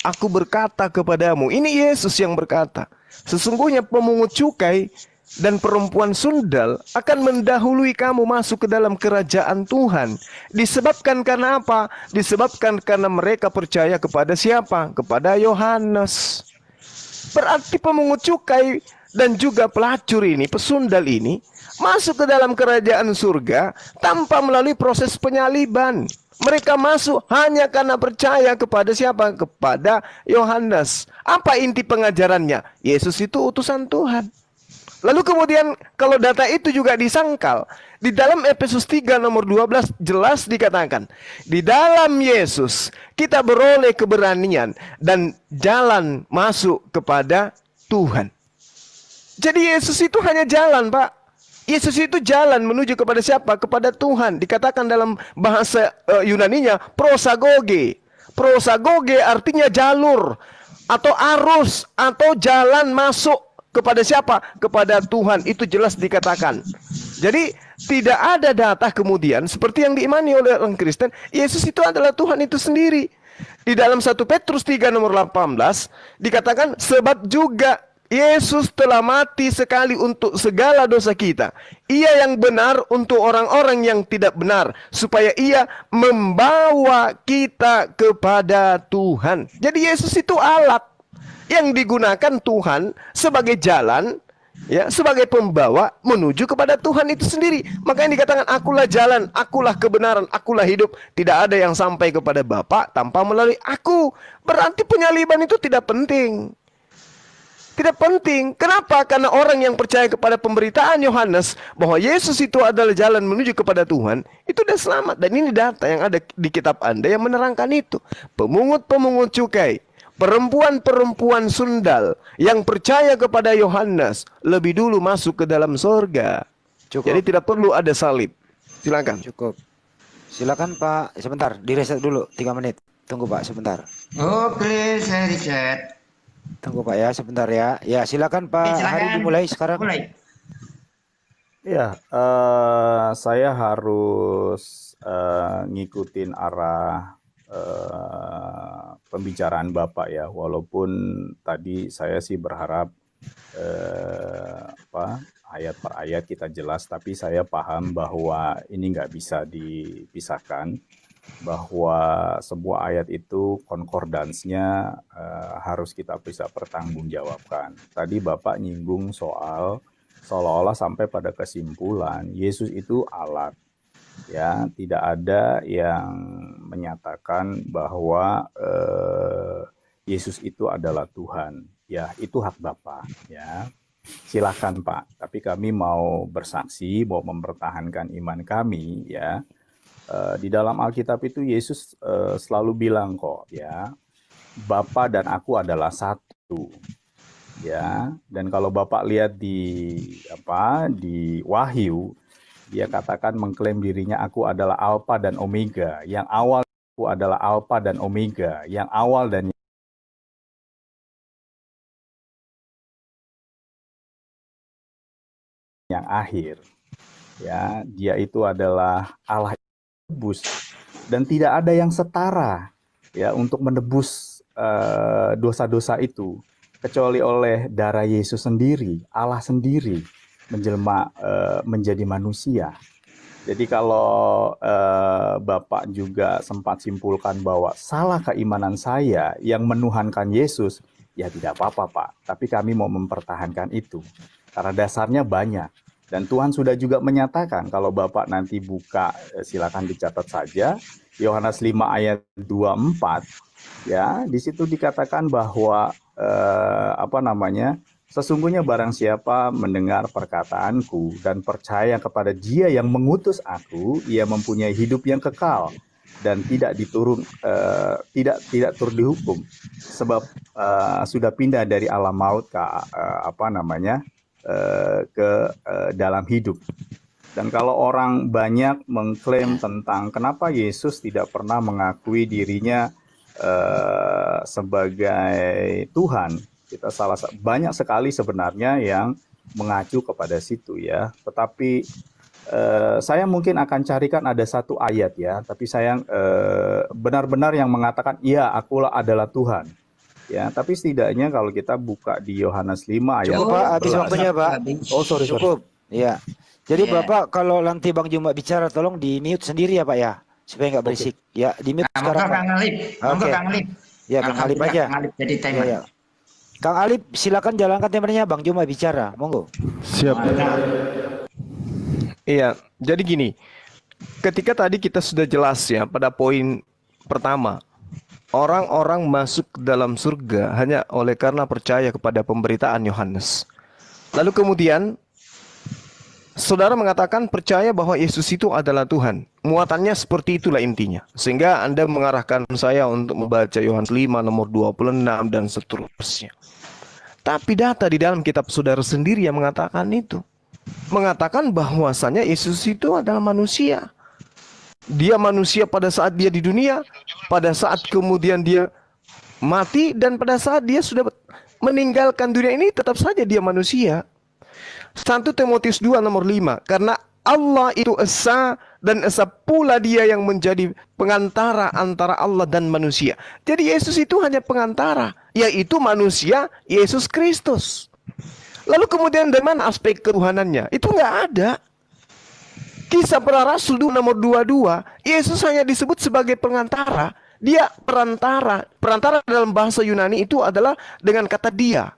[SPEAKER 2] aku berkata kepadamu, ini Yesus yang berkata, sesungguhnya pemungut cukai dan perempuan sundal akan mendahului kamu masuk ke dalam kerajaan Tuhan. Disebabkan karena apa? Disebabkan karena mereka percaya kepada siapa? Kepada Yohanes. Berarti pemungut cukai dan juga pelacur ini, pesundal ini, masuk ke dalam kerajaan surga tanpa melalui proses penyaliban. Mereka masuk hanya karena percaya kepada siapa? Kepada Yohanes. Apa inti pengajarannya? Yesus itu utusan Tuhan. Lalu kemudian kalau data itu juga disangkal, di dalam Efesus 3 nomor 12 jelas dikatakan, di dalam Yesus kita beroleh keberanian dan jalan masuk kepada Tuhan. Jadi Yesus itu hanya jalan, Pak. Yesus itu jalan menuju kepada siapa? Kepada Tuhan. Dikatakan dalam bahasa Yunaninya prosagoge. Prosagoge artinya jalur atau arus atau jalan masuk kepada siapa? Kepada Tuhan. Itu jelas dikatakan. Jadi tidak ada data kemudian seperti yang diimani oleh orang Kristen, Yesus itu adalah Tuhan itu sendiri. Di dalam 1 Petrus 3 nomor 18 dikatakan sebab juga Yesus telah mati sekali untuk segala dosa kita. Ia yang benar untuk orang-orang yang tidak benar, supaya ia membawa kita kepada Tuhan. Jadi Yesus itu alat yang digunakan Tuhan sebagai jalan, ya, sebagai pembawa menuju kepada Tuhan itu sendiri. Makanya dikatakan akulah jalan, akulah kebenaran, akulah hidup. Tidak ada yang sampai kepada Bapa tanpa melalui aku. Berarti penyaliban itu tidak penting. Tidak penting. Kenapa? Karena orang yang percaya kepada pemberitaan Yohanes bahwa Yesus itu adalah jalan menuju kepada Tuhan, itu sudah selamat. Dan ini data yang ada di kitab Anda yang menerangkan itu. Pemungut-pemungut cukai, perempuan-perempuan sundal yang percaya kepada Yohanes lebih dulu masuk ke dalam surga.
[SPEAKER 5] Cukup.
[SPEAKER 2] Jadi tidak perlu ada salib. Silakan.
[SPEAKER 5] Cukup. Silakan Pak. Sebentar, direset dulu 3 menit. Tunggu Pak sebentar.
[SPEAKER 6] Oke, saya reset.
[SPEAKER 5] Tunggu Pak ya, sebentar ya. Ya, silakan Pak.
[SPEAKER 6] Silakan.
[SPEAKER 5] Hari dimulai sekarang.
[SPEAKER 6] Mulai.
[SPEAKER 1] Ya, saya harus ngikutin arah pembicaraan Bapak ya, walaupun tadi saya sih berharap ayat per ayat kita jelas, tapi saya paham bahwa ini nggak bisa dipisahkan, bahwa sebuah ayat itu konkordansnya harus kita bisa pertanggungjawabkan. Tadi Bapak nyinggung soal seolah-olah sampai pada kesimpulan Yesus itu alat. Ya, tidak ada yang menyatakan bahwa Yesus itu adalah Tuhan. Ya, itu hak Bapak. Ya, silakan Pak. Tapi kami mau bersaksi, mau mempertahankan iman kami. Ya, di dalam Alkitab itu Yesus selalu bilang kok, ya, Bapa dan aku adalah satu. Ya, dan kalau Bapak lihat di Wahyu, dia katakan mengklaim dirinya aku adalah Alfa dan Omega, yang awal aku adalah Alfa dan Omega, yang awal dan yang akhir. Ya, dia itu adalah Allah menebus, dan tidak ada yang setara ya untuk menebus dosa-dosa itu kecuali oleh darah Yesus sendiri. Allah sendiri menjelma menjadi manusia. Jadi kalau Bapak juga sempat simpulkan bahwa salah keimanan saya yang menuhankan Yesus, ya tidak apa-apa Pak, tapi kami mau mempertahankan itu karena dasarnya banyak. Dan Tuhan sudah juga menyatakan, kalau Bapak nanti buka, silakan dicatat saja, Yohanes 5 ayat 24, ya, di situ dikatakan bahwa sesungguhnya barang siapa mendengar perkataanku dan percaya kepada Dia yang mengutus aku, ia mempunyai hidup yang kekal dan tidak turut dihukum, sebab sudah pindah dari alam maut ke dalam hidup. Dan kalau orang banyak mengklaim tentang kenapa Yesus tidak pernah mengakui dirinya sebagai Tuhan, kita banyak sekali sebenarnya yang mengacu kepada situ ya. Tetapi saya mungkin akan carikan ada satu ayat ya, tapi saya benar-benar yang mengatakan iya akulah adalah Tuhan. Ya, tapi setidaknya kalau kita buka di Yohanes 5 ayat.
[SPEAKER 5] Cukup Pak, habis waktunya Pak.
[SPEAKER 1] Oh sorry.
[SPEAKER 5] Cukup. Ya. Jadi Bapak kalau nanti Bang Juma bicara tolong di mute sendiri ya Pak ya, supaya nggak berisik. Ya, di mute sekarang.
[SPEAKER 6] Kang Alip.
[SPEAKER 5] Oke.
[SPEAKER 6] Kang Alip.
[SPEAKER 5] Ya, Kang Alip aja.
[SPEAKER 6] Kang Alip jadi timer.
[SPEAKER 5] Ya. Kang Alip silakan jalankan timernya, Bang Juma bicara. Monggo.
[SPEAKER 2] Siap. Iya, jadi gini. Ketika tadi kita sudah jelas ya pada poin pertama, orang-orang masuk ke dalam surga hanya oleh karena percaya kepada pemberitaan Yohanes. Lalu kemudian saudara mengatakan percaya bahwa Yesus itu adalah Tuhan. Muatannya seperti itulah intinya. Sehingga Anda mengarahkan saya untuk membaca Yohanes 5 nomor 26 dan seterusnya. Tapi data di dalam kitab saudara sendiri yang mengatakan itu. Mengatakan bahwasanya Yesus itu adalah manusia. Dia manusia pada saat dia di dunia, pada saat kemudian dia mati, dan pada saat dia sudah meninggalkan dunia ini tetap saja dia manusia. 1 Timotius 2 nomor 5. Karena Allah itu esa, dan esa pula dia yang menjadi pengantara antara Allah dan manusia. Jadi Yesus itu hanya pengantara, yaitu manusia Yesus Kristus. Lalu kemudian dari mana aspek ketuhanannya? Itu nggak ada. Kisah para Rasul nomor 22, Yesus hanya disebut sebagai pengantara. Dia perantara. Perantara dalam bahasa Yunani itu adalah dengan kata dia,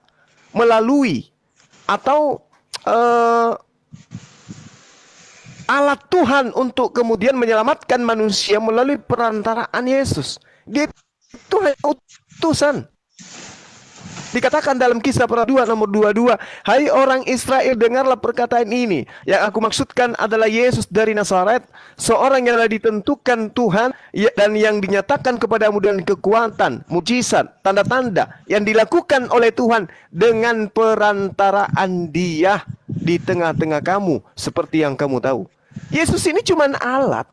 [SPEAKER 2] melalui, atau alat Tuhan untuk kemudian menyelamatkan manusia melalui perantaraan Yesus. Dia itu hanya utusan. Dikatakan dalam Kisah para Rasul nomor 22, hai orang Israel, dengarlah perkataan ini. Yang aku maksudkan adalah Yesus dari Nazaret, seorang yang telah ditentukan Tuhan dan yang dinyatakan kepadamu dengan kekuatan, mujizat, tanda-tanda yang dilakukan oleh Tuhan dengan perantaraan Dia di tengah-tengah kamu, seperti yang kamu tahu. Yesus ini cuma alat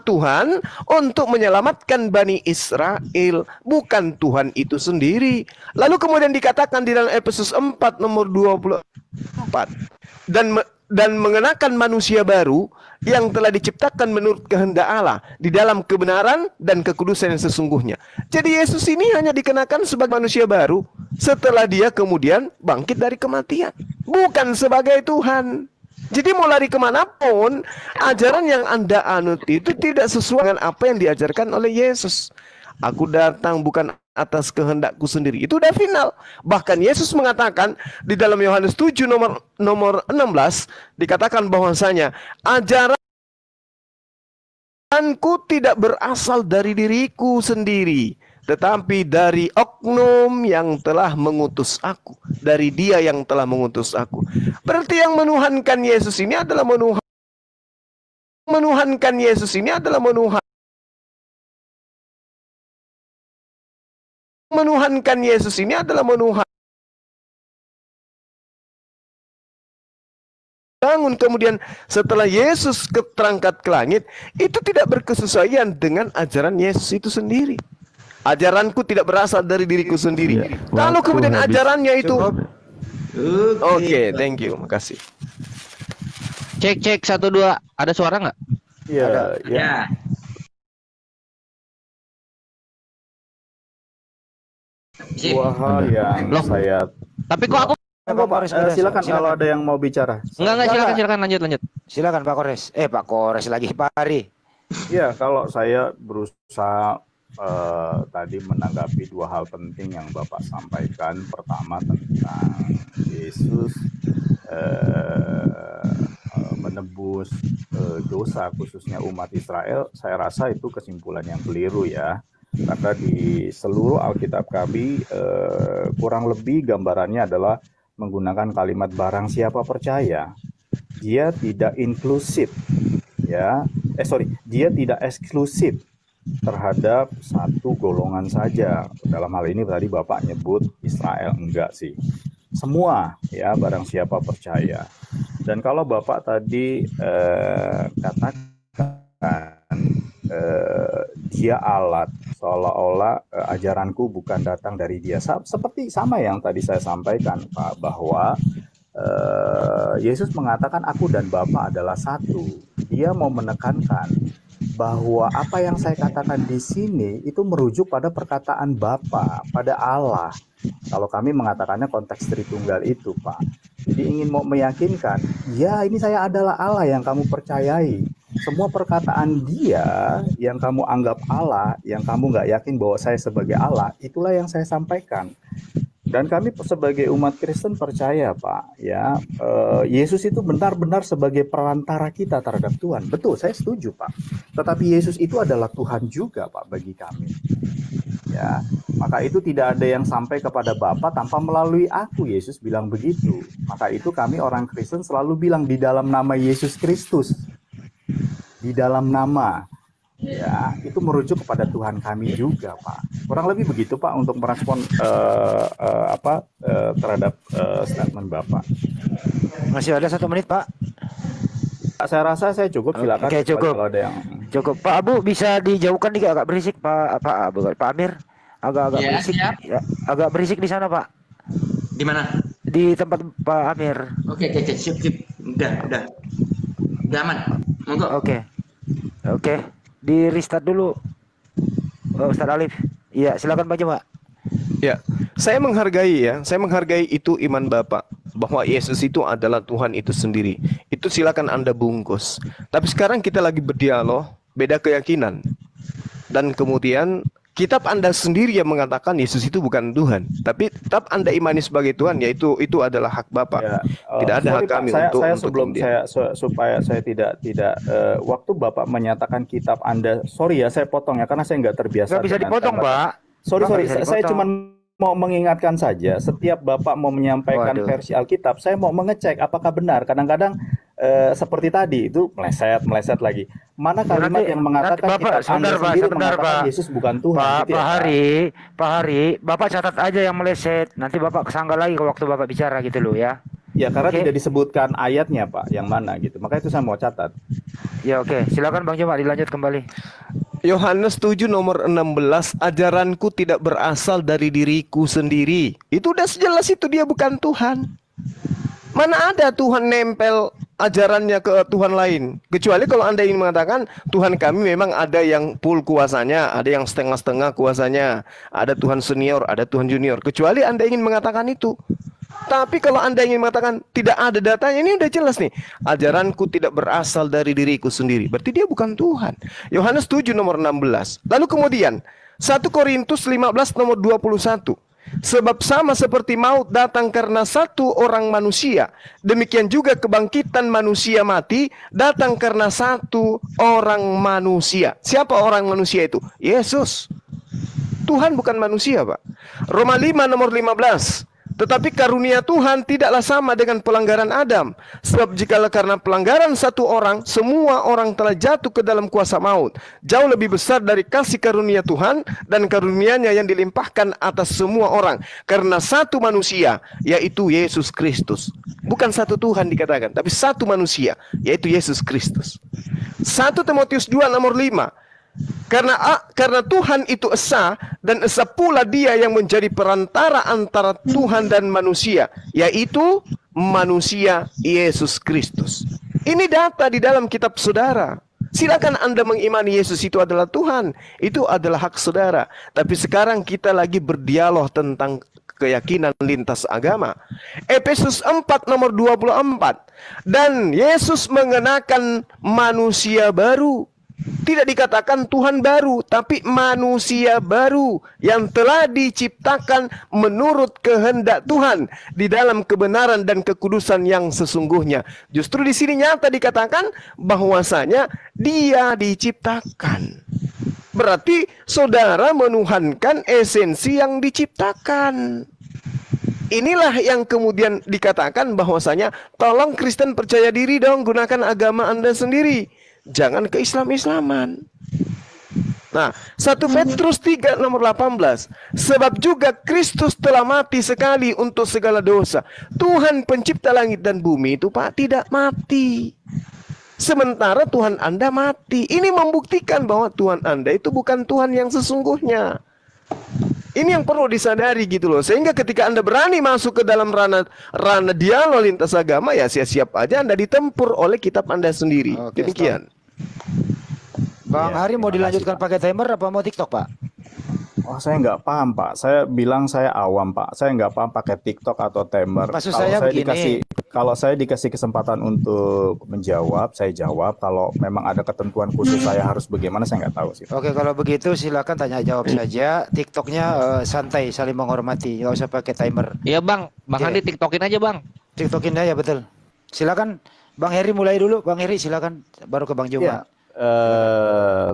[SPEAKER 2] Tuhan untuk menyelamatkan Bani Israel, bukan Tuhan itu sendiri. Lalu kemudian dikatakan di dalam Efesus 4 nomor 24, dan mengenakan manusia baru yang telah diciptakan menurut kehendak Allah di dalam kebenaran dan kekudusan yang sesungguhnya. Jadi Yesus ini hanya dikenakan sebagai manusia baru setelah dia kemudian bangkit dari kematian, bukan sebagai Tuhan. Jadi mau lari kemanapun, ajaran yang Anda anut itu tidak sesuai dengan apa yang diajarkan oleh Yesus. Aku datang bukan atas kehendakku sendiri. Itu udah final. Bahkan Yesus mengatakan di dalam Yohanes 7 nomor 16, dikatakan bahwasanya ajaranku tidak berasal dari diriku sendiri, tetapi dari oknum yang telah mengutus aku, dari Dia yang telah mengutus aku. Berarti yang menuhankan Yesus ini adalah menuhankan Yesus ini adalah menuhankan Yesus ini adalah bangun kemudian setelah Yesus terangkat ke langit, itu tidak berkesesuaian dengan ajaran Yesus itu sendiri. Ajaranku tidak berasal dari diriku sendiri.
[SPEAKER 1] Ya,
[SPEAKER 2] Kalau kemudian
[SPEAKER 1] habis.
[SPEAKER 2] ajarannya itu,
[SPEAKER 6] Oke.
[SPEAKER 2] thank you, makasih.
[SPEAKER 7] Cek 1 2, ada suara nggak?
[SPEAKER 1] Iya, ya.
[SPEAKER 6] Ya. Sip.
[SPEAKER 1] Dua hal yang
[SPEAKER 7] Loh.
[SPEAKER 1] saya
[SPEAKER 7] Tapi kok aku
[SPEAKER 1] Enggak, Pak. Silakan kalau ada yang mau bicara.
[SPEAKER 7] enggak silakan lanjut.
[SPEAKER 5] Silakan Pak Kores. Pak Kores lagi, Pak Ari.
[SPEAKER 1] Iya, kalau saya berusaha tadi menanggapi dua hal penting yang Bapak sampaikan. Pertama tentang Yesus menebus dosa khususnya umat Israel. Saya rasa itu kesimpulan yang keliru ya. Karena di seluruh Alkitab kami kurang lebih gambarannya adalah menggunakan kalimat barang siapa percaya. Dia tidak inklusif ya. Dia tidak eksklusif terhadap satu golongan saja. Dalam hal ini tadi Bapak nyebut Israel, enggak sih. Semua ya, barang siapa percaya. Dan kalau Bapak tadi katakan dia alat, seolah-olah ajaranku bukan datang dari dia. Seperti sama yang tadi saya sampaikan Pak, bahwa Yesus mengatakan aku dan Bapa adalah satu. Dia mau menekankan bahwa apa yang saya katakan di sini itu merujuk pada perkataan Bapa, pada Allah. Kalau kami mengatakannya konteks Tritunggal itu, Pak. Jadi ingin mau meyakinkan, ya ini saya adalah Allah yang kamu percayai. Semua perkataan Dia yang kamu anggap Allah, yang kamu nggak yakin bahwa saya sebagai Allah, itulah yang saya sampaikan. Dan kami sebagai umat Kristen percaya, Pak, ya Yesus itu benar-benar sebagai perantara kita terhadap Tuhan. Betul, saya setuju, Pak. Tetapi Yesus itu adalah Tuhan juga, Pak, bagi kami. Ya, maka itu tidak ada yang sampai kepada Bapa tanpa melalui aku. Yesus bilang begitu. Maka itu kami orang Kristen selalu bilang di dalam nama Yesus Kristus. Di dalam nama. ya itu merujuk kepada Tuhan kami juga, Pak. Kurang lebih begitu, Pak, untuk merespon terhadap statement Bapak.
[SPEAKER 5] Masih ada 1 menit, Pak.
[SPEAKER 1] Saya rasa saya cukup, silakan.
[SPEAKER 5] Oke, cukup.
[SPEAKER 1] Kalau ada yang
[SPEAKER 5] Cukup. Pak Abu bisa dijauhkan dikit, agak berisik, Pak Amir. Agak
[SPEAKER 6] Ya,
[SPEAKER 5] berisik.
[SPEAKER 6] siap.
[SPEAKER 5] Ya, agak berisik di sana, Pak.
[SPEAKER 6] Di mana?
[SPEAKER 5] Di tempat Pak Amir.
[SPEAKER 6] Oke, sip. Udah aman. Monggo.
[SPEAKER 5] Oke. Di restart dulu. Ustaz Alif. Iya, silakan Pak Pak.
[SPEAKER 2] Ya, saya menghargai itu iman Bapak bahwa Yesus itu adalah Tuhan itu sendiri. Itu silakan Anda bungkus. Tapi sekarang kita lagi berdialog, beda keyakinan. Dan kemudian kitab Anda sendiri yang mengatakan Yesus itu bukan Tuhan, tapi tetap Anda imani sebagai Tuhan, yaitu itu adalah hak Bapak.
[SPEAKER 1] Ya,
[SPEAKER 2] tidak ada hak
[SPEAKER 1] Pak,
[SPEAKER 2] kami
[SPEAKER 1] saya
[SPEAKER 2] untuk
[SPEAKER 1] sebelum supaya saya tidak waktu Bapak menyatakan kitab Anda, sorry ya saya potong ya karena saya nggak terbiasa.
[SPEAKER 5] Nggak bisa dipotong, Pak.
[SPEAKER 1] Sorry, saya cuma mau mengingatkan saja, setiap Bapak mau menyampaikan versi Alkitab, saya mau mengecek apakah benar. Kadang-kadang seperti tadi itu meleset lagi. Mana kalimat yang mengatakan kitab Anda sendiri mengatakan Yesus bukan Tuhan?
[SPEAKER 5] Pak Hari, Bapak catat aja yang meleset. Nanti Bapak kesangka lagi waktu Bapak bicara gitu loh ya.
[SPEAKER 1] Ya karena tidak disebutkan ayatnya, Pak, yang mana gitu. Makanya itu saya mau catat.
[SPEAKER 5] Ya oke, silakan Bang Joma dilanjut kembali.
[SPEAKER 2] Yohanes 7 nomor 16, ajaranku tidak berasal dari diriku sendiri. Itu udah sejelas itu dia bukan Tuhan. Mana ada Tuhan nempel ajarannya ke Tuhan lain. Kecuali kalau Anda ingin mengatakan Tuhan kami memang ada yang full kuasanya, ada yang setengah-setengah kuasanya, ada Tuhan senior, ada Tuhan junior. Kecuali Anda ingin mengatakan itu. Tapi kalau Anda ingin mengatakan tidak ada datanya, ini udah jelas nih. Ajaranku tidak berasal dari diriku sendiri. Berarti dia bukan Tuhan. Yohanes 7 nomor 16. Lalu kemudian 1 Korintus 15 nomor 21. Sebab sama seperti maut datang karena satu orang manusia, demikian juga kebangkitan manusia mati datang karena satu orang manusia. Siapa orang manusia itu? Yesus. Tuhan bukan manusia, Pak. Roma 5 nomor 15. Tetapi karunia Tuhan tidaklah sama dengan pelanggaran Adam. Sebab jikalau karena pelanggaran satu orang, semua orang telah jatuh ke dalam kuasa maut. Jauh lebih besar dari kasih karunia Tuhan dan karunia-Nya yang dilimpahkan atas semua orang. Karena satu manusia, yaitu Yesus Kristus. Bukan satu Tuhan dikatakan, tapi satu manusia, yaitu Yesus Kristus. 1 Timotius 2 nomor 5. Karena Tuhan itu esa, dan esa pula dia yang menjadi perantara antara Tuhan dan manusia, yaitu manusia Yesus Kristus. Ini data di dalam kitab saudara. Silakan Anda mengimani Yesus itu adalah Tuhan, itu adalah hak saudara. Tapi sekarang kita lagi berdialog tentang keyakinan lintas agama. Efesus 4 nomor 24. Dan Yesus mengenakan manusia baru. Tidak dikatakan Tuhan baru, tapi manusia baru yang telah diciptakan menurut kehendak Tuhan di dalam kebenaran dan kekudusan yang sesungguhnya. Justru di sini nyata dikatakan bahwasanya dia diciptakan. Berarti saudara menuhankan esensi yang diciptakan. Inilah yang kemudian dikatakan bahwasanya tolong Kristen percaya diri dong, gunakan agama Anda sendiri. Jangan ke Islam-Islaman. Nah, 1 Petrus 3 nomor 18. Sebab juga Kristus telah mati sekali untuk segala dosa. Tuhan pencipta langit dan bumi itu Pak tidak mati. Sementara Tuhan Anda mati. Ini membuktikan bahwa Tuhan Anda itu bukan Tuhan yang sesungguhnya. Ini yang perlu disadari gitu loh. Sehingga ketika Anda berani masuk ke dalam ranah dialog lintas agama, ya siap-siap aja Anda ditempur oleh kitab Anda sendiri.
[SPEAKER 5] Oke,
[SPEAKER 2] demikian.
[SPEAKER 5] Bang Hari mau dilanjutkan pakai timer apa mau TikTok, Pak?
[SPEAKER 1] Oh, saya nggak paham, Pak. Saya bilang saya awam, Pak. Saya nggak paham pakai TikTok atau timer.
[SPEAKER 5] Maksud saya begini.
[SPEAKER 1] Kalau saya dikasih kesempatan untuk menjawab, saya jawab. Kalau memang ada ketentuan khusus saya harus bagaimana, saya nggak tahu sih.
[SPEAKER 5] Oke, kalau begitu silakan tanya jawab saja. TikToknya santai, saling menghormati, nggak usah pakai timer.
[SPEAKER 7] Iya Bang, Bang
[SPEAKER 5] Oke.
[SPEAKER 7] Andi TikTokin aja Bang.
[SPEAKER 5] TikTokin aja betul. Silakan, Bang Heri mulai dulu. Bang Heri silakan, baru ke Bang Juma.
[SPEAKER 1] Ya,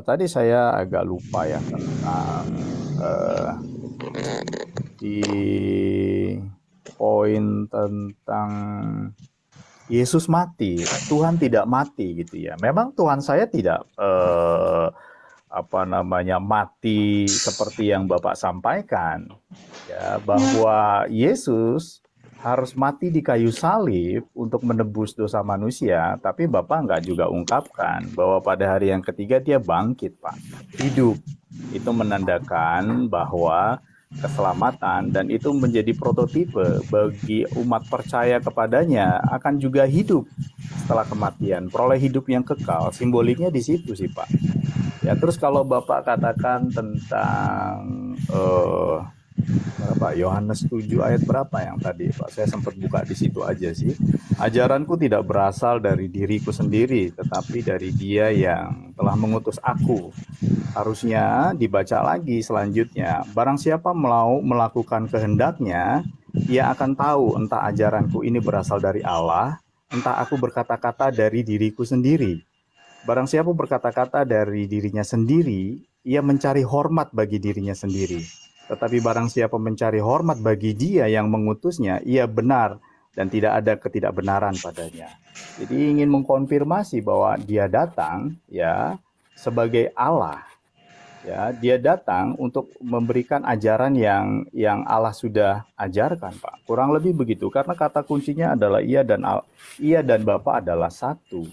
[SPEAKER 1] tadi saya agak lupa ya tentang di poin tentang Yesus mati, Tuhan tidak mati gitu ya. Memang Tuhan saya tidak mati seperti yang Bapak sampaikan, ya, bahwa Yesus harus mati di kayu salib untuk menebus dosa manusia, tapi Bapak nggak juga ungkapkan bahwa pada hari yang ketiga dia bangkit, Pak, hidup. Itu menandakan bahwa keselamatan, dan itu menjadi prototipe bagi umat percaya kepadanya akan juga hidup setelah kematian, peroleh hidup yang kekal. Simboliknya di situ sih, Pak. Ya, terus kalau Bapak katakan tentang berapa, Yohanes 7 ayat berapa yang tadi, Pak? Saya sempat buka di situ aja sih. Ajaranku tidak berasal dari diriku sendiri, tetapi dari Dia yang telah mengutus aku. Harusnya dibaca lagi selanjutnya. Barang siapa mau melakukan kehendaknya, ia akan tahu entah ajaranku ini berasal dari Allah, entah aku berkata-kata dari diriku sendiri. Barang siapa berkata-kata dari dirinya sendiri, ia mencari hormat bagi dirinya sendiri. Tetapi barang siapa mencari hormat bagi Dia yang mengutusnya, ia benar dan tidak ada ketidakbenaran padanya. Jadi ingin mengkonfirmasi bahwa Dia datang ya sebagai Allah. Ya, Dia datang untuk memberikan ajaran yang Allah sudah ajarkan, Pak. Kurang lebih begitu, karena kata kuncinya adalah Ia dan Bapa adalah satu.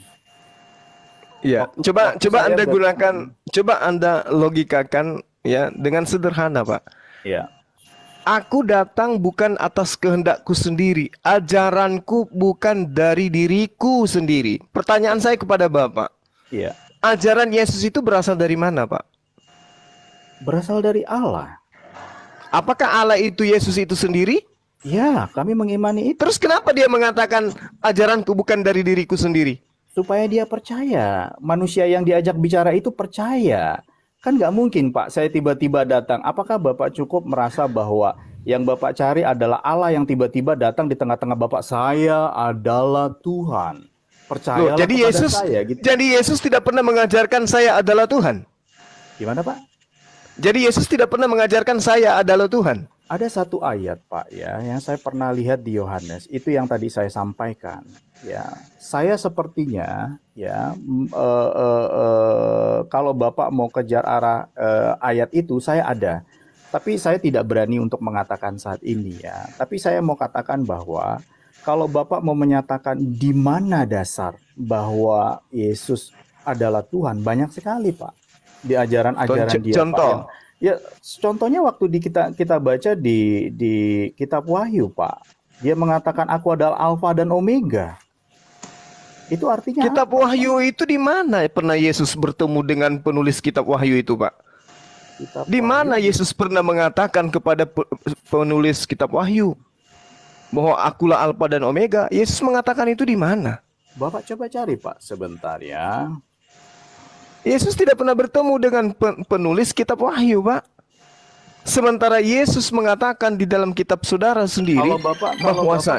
[SPEAKER 2] Ya, coba Anda gunakan, coba Anda logikakan ya dengan sederhana, Pak.
[SPEAKER 1] Ya.
[SPEAKER 2] Aku datang bukan atas kehendakku sendiri, ajaranku bukan dari diriku sendiri. Pertanyaan saya kepada Bapak,
[SPEAKER 1] Iya.
[SPEAKER 2] ajaran Yesus itu berasal dari mana, Pak?
[SPEAKER 1] Berasal dari Allah.
[SPEAKER 2] Apakah Allah itu Yesus itu sendiri?
[SPEAKER 1] Ya, kami mengimani itu
[SPEAKER 2] Terus kenapa dia mengatakan ajaranku bukan dari diriku sendiri?
[SPEAKER 1] supaya dia percaya. Manusia yang diajak bicara itu percaya. Kan nggak mungkin, Pak, saya tiba-tiba datang. Apakah Bapak cukup merasa bahwa yang Bapak cari adalah Allah yang tiba-tiba datang di tengah-tengah Bapak? Saya adalah Tuhan. Percayalah
[SPEAKER 2] jadi
[SPEAKER 1] kepada
[SPEAKER 2] Yesus,
[SPEAKER 1] saya. Gitu.
[SPEAKER 2] jadi Yesus tidak pernah mengajarkan saya adalah Tuhan.
[SPEAKER 1] Gimana, Pak?
[SPEAKER 2] Jadi Yesus tidak pernah mengajarkan saya adalah Tuhan.
[SPEAKER 1] Ada satu ayat, Pak, ya, yang saya pernah lihat di Yohanes. Itu yang tadi saya sampaikan. Ya, saya sepertinya, ya, kalau Bapak mau kejar arah ayat itu, saya ada. Tapi saya tidak berani untuk mengatakan saat ini, ya. Tapi saya mau katakan bahwa kalau Bapak mau menyatakan di mana dasar bahwa Yesus adalah Tuhan, banyak sekali, Pak, di ajaran-ajaran dia,
[SPEAKER 2] Contoh.
[SPEAKER 1] Pak. Ya, contohnya waktu kita baca di kitab Wahyu, Pak. Dia mengatakan aku adalah Alfa dan Omega. Itu artinya
[SPEAKER 2] Kitab Wahyu itu di mana pernah Yesus bertemu dengan penulis kitab Wahyu itu, Pak? Di mana Yesus pernah mengatakan kepada penulis kitab Wahyu bahwa akulah Alfa dan Omega? Yesus mengatakan itu di mana?
[SPEAKER 1] Bapak coba cari, Pak, sebentar ya.
[SPEAKER 2] Yesus tidak pernah bertemu dengan penulis kitab Wahyu, Pak. Sementara Yesus mengatakan di dalam kitab saudara sendiri
[SPEAKER 1] Kalau Bapak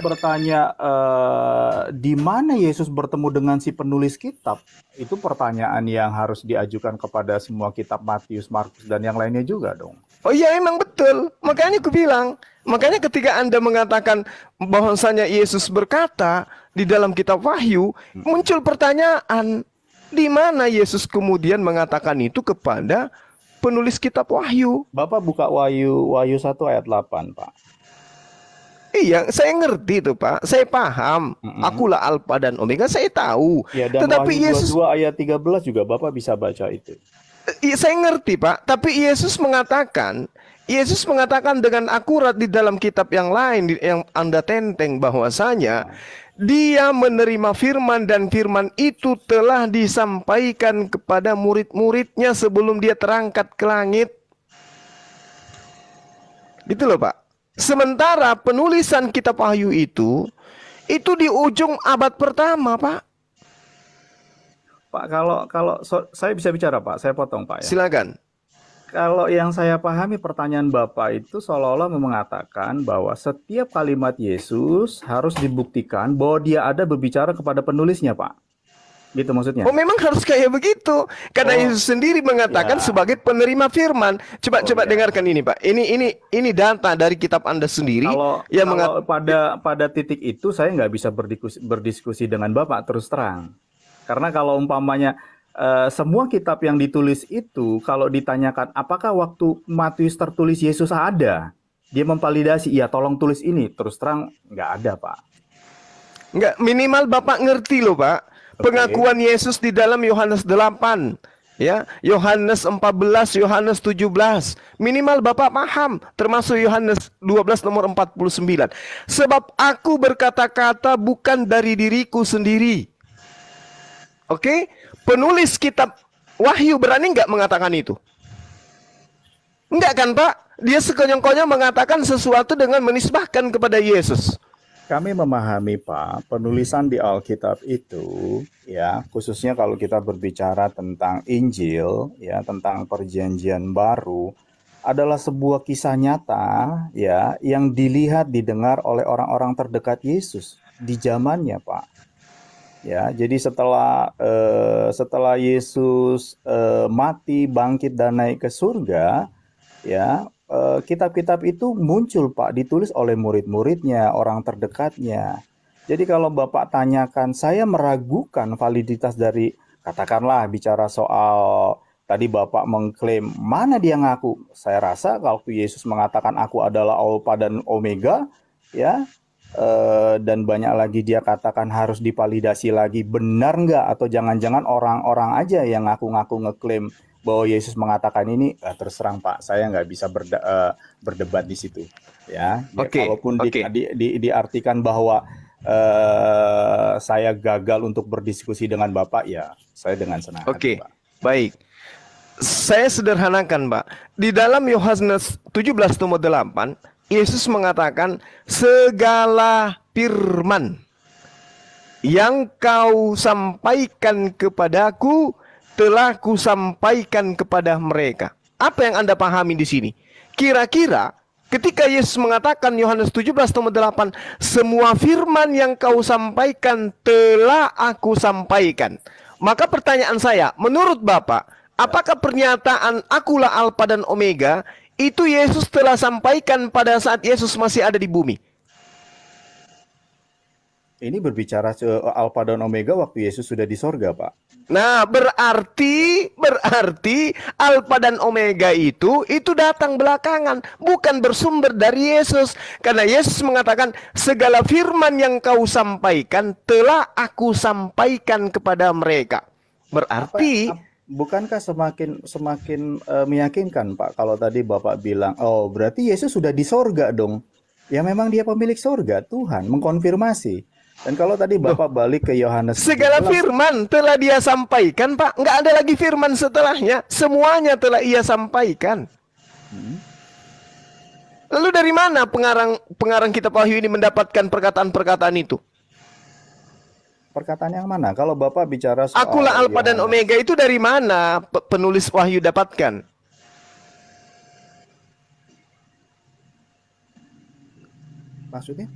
[SPEAKER 1] bertanya di mana Yesus bertemu dengan si penulis kitab, itu pertanyaan yang harus diajukan kepada semua kitab Matius, Markus, dan yang lainnya juga dong.
[SPEAKER 2] Oh iya, emang betul. Makanya aku bilang, makanya ketika Anda mengatakan bahwasanya Yesus berkata di dalam kitab Wahyu, muncul pertanyaan, di mana Yesus kemudian mengatakan itu kepada penulis kitab Wahyu?
[SPEAKER 1] Bapak buka Wahyu 1 ayat 8, Pak.
[SPEAKER 2] Iya, saya ngerti itu, Pak. Saya paham. Akulah Alfa dan Omega, saya tahu.
[SPEAKER 1] Ya, dan
[SPEAKER 2] Tetapi
[SPEAKER 1] Wahyu
[SPEAKER 2] Yesus
[SPEAKER 1] 22 ayat 13 juga Bapak bisa baca itu.
[SPEAKER 2] Iya, saya ngerti, Pak. Tapi Yesus mengatakan dengan akurat di dalam kitab yang lain yang Anda tenteng bahwasanya Dia menerima firman dan firman itu telah disampaikan kepada murid-muridnya sebelum Dia terangkat ke langit. Gitu loh, Pak. Sementara penulisan kitab Wahyu itu di ujung abad pertama, Pak.
[SPEAKER 1] Pak, saya bisa bicara, Pak. Saya potong, Pak, ya.
[SPEAKER 2] Silakan.
[SPEAKER 1] Kalau yang saya pahami pertanyaan Bapak itu seolah-olah mengatakan bahwa setiap kalimat Yesus harus dibuktikan bahwa dia ada berbicara kepada penulisnya, Pak. Gitu maksudnya?
[SPEAKER 2] Oh, memang harus kayak begitu. Karena Yesus sendiri mengatakan sebagai penerima firman. Coba dengarkan ini, Pak. Ini data dari kitab Anda sendiri.
[SPEAKER 1] Kalau pada titik itu saya nggak bisa berdiskusi dengan Bapak terus terang. Karena kalau umpamanya semua kitab yang ditulis itu kalau ditanyakan apakah waktu Matius tertulis Yesus ada, dia memvalidasi, iya tolong tulis ini, terus terang nggak ada Pak.
[SPEAKER 2] Enggak, minimal Bapak ngerti loh Pak. Pengakuan Yesus di dalam Yohanes 8, ya, Yohanes 14, Yohanes 17. Minimal Bapak paham, termasuk Yohanes 12 nomor 49. Sebab aku berkata-kata bukan dari diriku sendiri. Oke? Penulis kitab Wahyu berani nggak mengatakan itu? Enggak kan Pak? Dia sekonyong-konyong mengatakan sesuatu dengan menisbahkan kepada Yesus.
[SPEAKER 1] Kami memahami Pak, penulisan di Alkitab itu ya, khususnya kalau kita berbicara tentang Injil ya, tentang Perjanjian Baru, adalah sebuah kisah nyata ya yang dilihat didengar oleh orang-orang terdekat Yesus di zamannya Pak. Ya, jadi setelah Yesus mati, bangkit dan naik ke surga, ya, kitab-kitab itu muncul Pak, ditulis oleh murid-muridnya, orang terdekatnya. Jadi kalau Bapak tanyakan, saya meragukan validitas dari, katakanlah bicara soal tadi Bapak mengklaim mana dia ngaku. Saya rasa kalau Yesus mengatakan aku adalah Alfa dan Omega, ya, dan banyak lagi dia katakan harus divalidasi lagi, benar nggak? Atau jangan-jangan orang-orang aja yang ngaku-ngaku ngeklaim bahwa Yesus mengatakan ini, terus terang Pak, saya nggak bisa berdebat di situ, ya. Kalaupun diartikan bahwa saya gagal untuk berdiskusi dengan Bapak, ya saya dengan senang hati, Pak.
[SPEAKER 2] Baik. Saya sederhanakan, Pak. Di dalam Yohanes 17 nomor 8, Yesus mengatakan segala firman yang kau sampaikan kepadaku telah kusampaikan kepada mereka. Apa yang Anda pahami di sini? Kira-kira ketika Yesus mengatakan Yohanes 17 nomor 8, semua firman yang kau sampaikan telah aku sampaikan. Maka pertanyaan saya, menurut Bapak, apakah pernyataan akulah Alfa dan Omega itu Yesus telah sampaikan pada saat Yesus masih ada di bumi?
[SPEAKER 1] Ini berbicara Alfa dan Omega waktu Yesus sudah di sorga, Pak.
[SPEAKER 2] Nah, berarti Alfa dan Omega itu datang belakangan, bukan bersumber dari Yesus. Karena Yesus mengatakan segala firman yang kau sampaikan telah aku sampaikan kepada mereka. Berarti
[SPEAKER 1] bukankah semakin meyakinkan Pak kalau tadi Bapak bilang, oh berarti Yesus sudah di sorga dong. Ya memang dia pemilik sorga, Tuhan mengkonfirmasi. Dan kalau tadi Bapak balik ke Yohanes 17,
[SPEAKER 2] segala firman telah dia sampaikan, Pak. Nggak ada lagi firman setelahnya. Semuanya telah ia sampaikan. Lalu dari mana pengarang kitab Wahyu ini mendapatkan perkataan-perkataan itu?
[SPEAKER 1] Perkataan yang mana? Kalau Bapak bicara soal
[SPEAKER 2] akulah Alfa dan Omega itu dari mana penulis Wahyu dapatkan?
[SPEAKER 1] Maksudnya?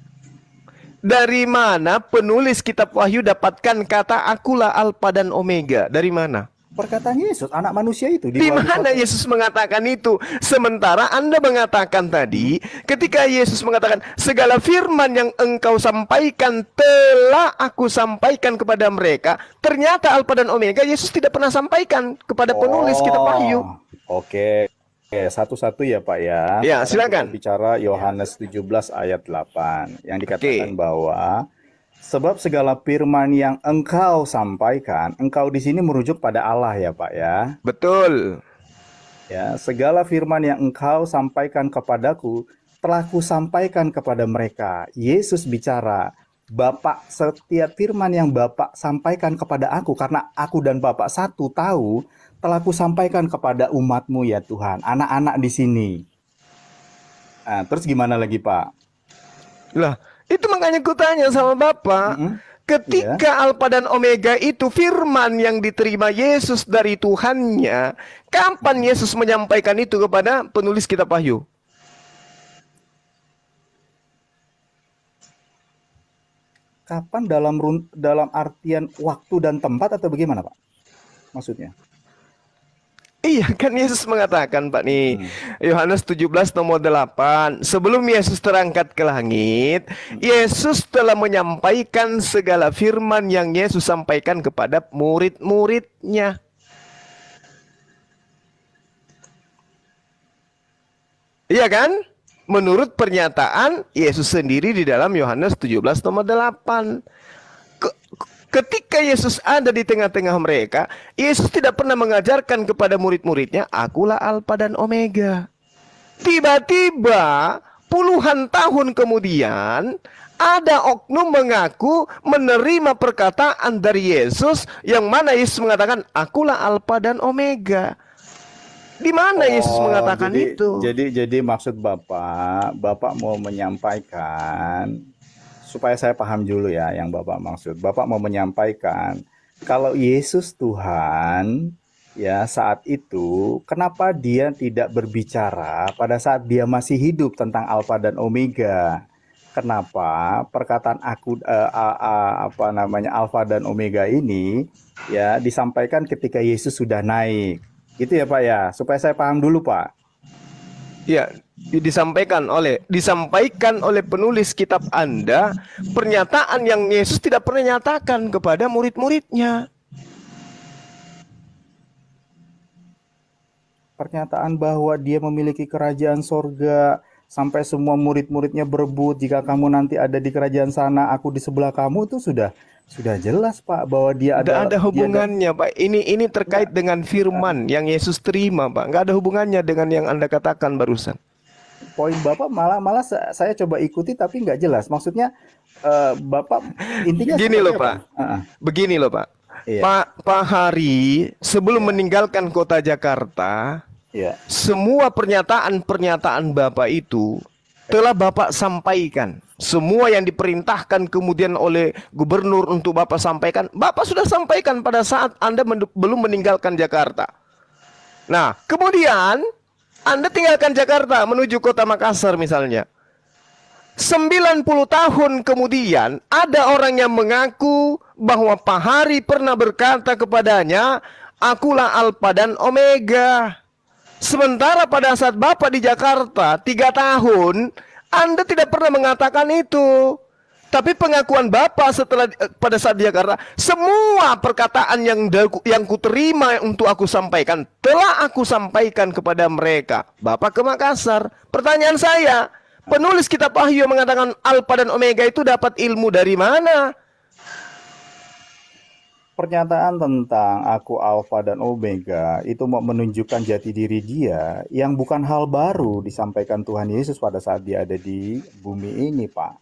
[SPEAKER 2] Dari mana penulis kitab Wahyu dapatkan kata akulah Alfa dan Omega? Dari mana?
[SPEAKER 1] Perkataan Yesus, anak manusia itu.
[SPEAKER 2] Di mana Yesus mengatakan itu? Sementara Anda mengatakan tadi, ketika Yesus mengatakan segala firman yang engkau sampaikan telah aku sampaikan kepada mereka, ternyata Alfa dan Omega Yesus tidak pernah sampaikan kepada penulis kitab Wahyu.
[SPEAKER 1] Oke, satu-satu ya Pak ya.
[SPEAKER 2] Ya, silakan.
[SPEAKER 1] Kita bicara Yohanes 17 ayat 8 yang dikatakan bahwa sebab segala firman yang engkau sampaikan, engkau di sini merujuk pada Allah ya Pak ya.
[SPEAKER 2] Betul.
[SPEAKER 1] Ya, segala firman yang engkau sampaikan kepadaku telah kusampaikan kepada mereka. Yesus bicara, Bapak, setiap firman yang Bapak sampaikan kepada aku, karena aku dan Bapak satu tahu, telah kusampaikan kepada umatmu ya Tuhan, anak-anak di sini. Nah, terus gimana lagi Pak?
[SPEAKER 2] Lah, itu makanya kutanya sama Bapak. Ketika Alfa dan Omega itu firman yang diterima Yesus dari Tuhannya, kapan Yesus menyampaikan itu kepada penulis kitab Wahyu?
[SPEAKER 1] Kapan dalam artian waktu dan tempat atau bagaimana Pak? Maksudnya?
[SPEAKER 2] Iya kan Yesus mengatakan Pak nih, Yohanes 17 nomor 8, sebelum Yesus terangkat ke langit, Yesus telah menyampaikan segala firman yang Yesus sampaikan kepada murid-muridnya. Iya kan? Menurut pernyataan Yesus sendiri di dalam Yohanes 17 nomor 8. Ketika Yesus ada di tengah-tengah mereka, Yesus tidak pernah mengajarkan kepada murid-muridnya, akulah Alfa dan Omega. Tiba-tiba puluhan tahun kemudian ada oknum mengaku menerima perkataan dari Yesus yang mana Yesus mengatakan akulah Alfa dan Omega. Di mana Yesus mengatakan itu?
[SPEAKER 1] Jadi maksud Bapak mau menyampaikan, supaya saya paham dulu ya yang Bapak maksud. Bapak mau menyampaikan kalau Yesus Tuhan ya saat itu, kenapa dia tidak berbicara pada saat dia masih hidup tentang Alfa dan Omega? Kenapa perkataan Alfa dan Omega ini ya disampaikan ketika Yesus sudah naik? Gitu ya Pak ya, supaya saya paham dulu Pak.
[SPEAKER 2] Ya, disampaikan oleh penulis kitab Anda pernyataan yang Yesus tidak pernah nyatakan kepada murid-muridnya.
[SPEAKER 1] Pernyataan bahwa dia memiliki kerajaan sorga sampai semua murid-muridnya berebut, jika kamu nanti ada di kerajaan sana, aku di sebelah kamu, itu sudah jelas Pak bahwa dia
[SPEAKER 2] ada hubungannya Pak. Ini terkait dengan firman yang Yesus terima Pak. Nggak ada hubungannya dengan yang Anda katakan barusan.
[SPEAKER 1] Poin Bapak malah saya coba ikuti tapi nggak jelas. Maksudnya Bapak intinya
[SPEAKER 2] gini loh Pak. Begini loh Pak.
[SPEAKER 1] Iya.
[SPEAKER 2] Pak Hari sebelum meninggalkan kota Jakarta, semua pernyataan Bapak itu telah Bapak sampaikan. Semua yang diperintahkan kemudian oleh gubernur untuk Bapak sampaikan, Bapak sudah sampaikan pada saat Anda belum meninggalkan Jakarta. Nah, kemudian Anda tinggalkan Jakarta menuju kota Makassar misalnya. 90 tahun kemudian ada orang yang mengaku bahwa Pak Hari pernah berkata kepadanya, akulah Alfa dan Omega. Sementara pada saat Bapak di Jakarta 3 tahun, Anda tidak pernah mengatakan itu. Tapi pengakuan Bapak pada saat di Jakarta, semua perkataan yang kuterima untuk aku sampaikan, telah aku sampaikan kepada mereka. Bapak ke Makassar. Pertanyaan saya, penulis kitab Wahyu mengatakan Alfa dan Omega itu dapat ilmu dari mana?
[SPEAKER 1] Pernyataan tentang aku Alfa dan Omega itu mau menunjukkan jati diri dia yang bukan hal baru disampaikan Tuhan Yesus pada saat dia ada di bumi ini, Pak.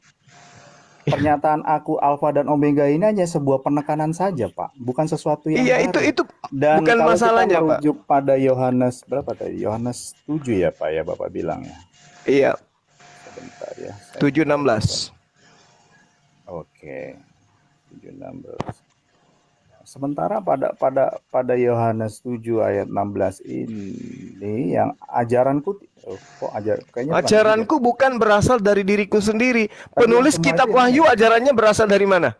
[SPEAKER 1] Pernyataan aku Alfa dan Omega ini hanya sebuah penekanan saja, Pak, bukan sesuatu yang baru.
[SPEAKER 2] itu
[SPEAKER 1] Dan
[SPEAKER 2] bukan
[SPEAKER 1] kalau
[SPEAKER 2] masalahnya,
[SPEAKER 1] kita
[SPEAKER 2] Pak.
[SPEAKER 1] merujuk pada Yohanes berapa tadi? Yohanes 7 ya, Pak ya, Bapak bilang ya.
[SPEAKER 2] Iya.
[SPEAKER 1] Sebentar ya.
[SPEAKER 2] 7:16.
[SPEAKER 1] Oke. 7:16. Sementara pada Yohanes 7 ayat 16 ini yang ajaranku kayaknya
[SPEAKER 2] ajaranku bukan berasal dari diriku sendiri. Penulis kitab Wahyu ajarannya berasal dari mana?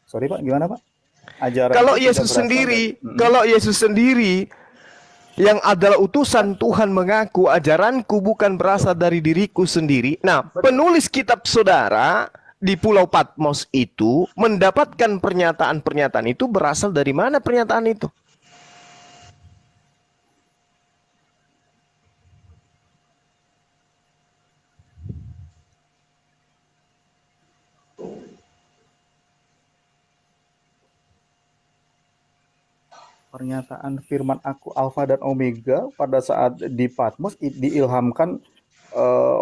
[SPEAKER 1] Sorry Pak, gimana Pak? Ajaran
[SPEAKER 2] Kalau Yesus sendiri yang adalah utusan Tuhan mengaku ajaranku bukan berasal dari diriku sendiri. Nah, penulis kitab saudara di Pulau Patmos itu mendapatkan pernyataan-pernyataan itu berasal dari mana pernyataan itu?
[SPEAKER 1] Pernyataan firman aku Alfa dan Omega pada saat di Patmos diilhamkan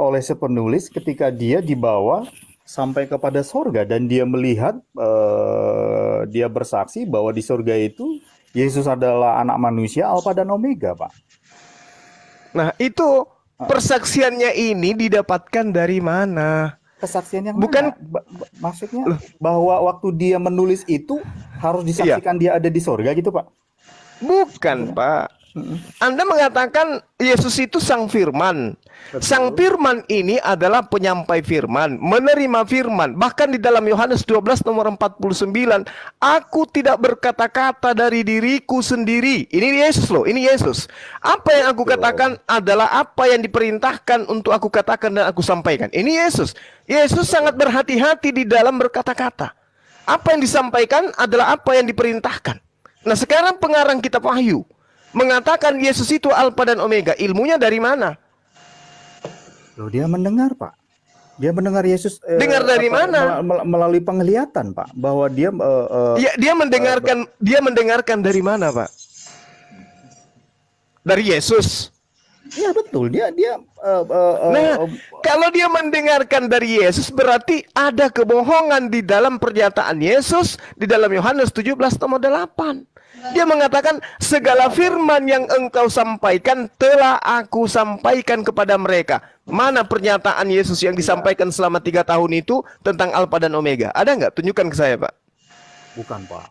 [SPEAKER 1] oleh si penulis ketika dia dibawa sampai kepada sorga dan dia melihat, dia bersaksi bahwa di sorga itu Yesus adalah anak manusia Alfa dan Omega, Pak.
[SPEAKER 2] Nah, itu persaksiannya ini didapatkan dari mana?
[SPEAKER 1] Kesaksian yang
[SPEAKER 2] bukan
[SPEAKER 1] mana? Maksudnya bahwa waktu dia menulis itu harus disaksikan dia ada di sorga gitu, Pak?
[SPEAKER 2] Bukan, Pak. Anda mengatakan Yesus itu sang firman.
[SPEAKER 1] Betul.
[SPEAKER 2] Sang firman ini adalah penyampai firman, menerima firman. Bahkan di dalam Yohanes 12 nomor 49, aku tidak berkata-kata dari diriku sendiri. Ini Yesus loh, ini Yesus. Apa yang aku katakan adalah apa yang diperintahkan untuk aku katakan dan aku sampaikan. Ini Yesus. Yesus sangat berhati-hati di dalam berkata-kata. Apa yang disampaikan adalah apa yang diperintahkan. Nah, sekarang pengarang kitab Wahyu mengatakan Yesus itu Alfa dan Omega. Ilmunya dari mana?
[SPEAKER 1] Loh, dia mendengar, Pak. Dia mendengar Yesus
[SPEAKER 2] Dengar dari mana?
[SPEAKER 1] melalui penglihatan, Pak, bahwa dia
[SPEAKER 2] Ya, dia mendengarkan dari mana, Pak? Dari Yesus.
[SPEAKER 1] Iya betul, dia
[SPEAKER 2] Nah, kalau dia mendengarkan dari Yesus, berarti ada kebohongan di dalam pernyataan Yesus di dalam Yohanes 17 nomor 8. Dia mengatakan, segala firman yang engkau sampaikan telah aku sampaikan kepada mereka. Mana pernyataan Yesus yang disampaikan selama 3 tahun itu tentang Alfa dan Omega? Ada nggak? Tunjukkan ke saya, Pak.
[SPEAKER 1] bukan, Pak.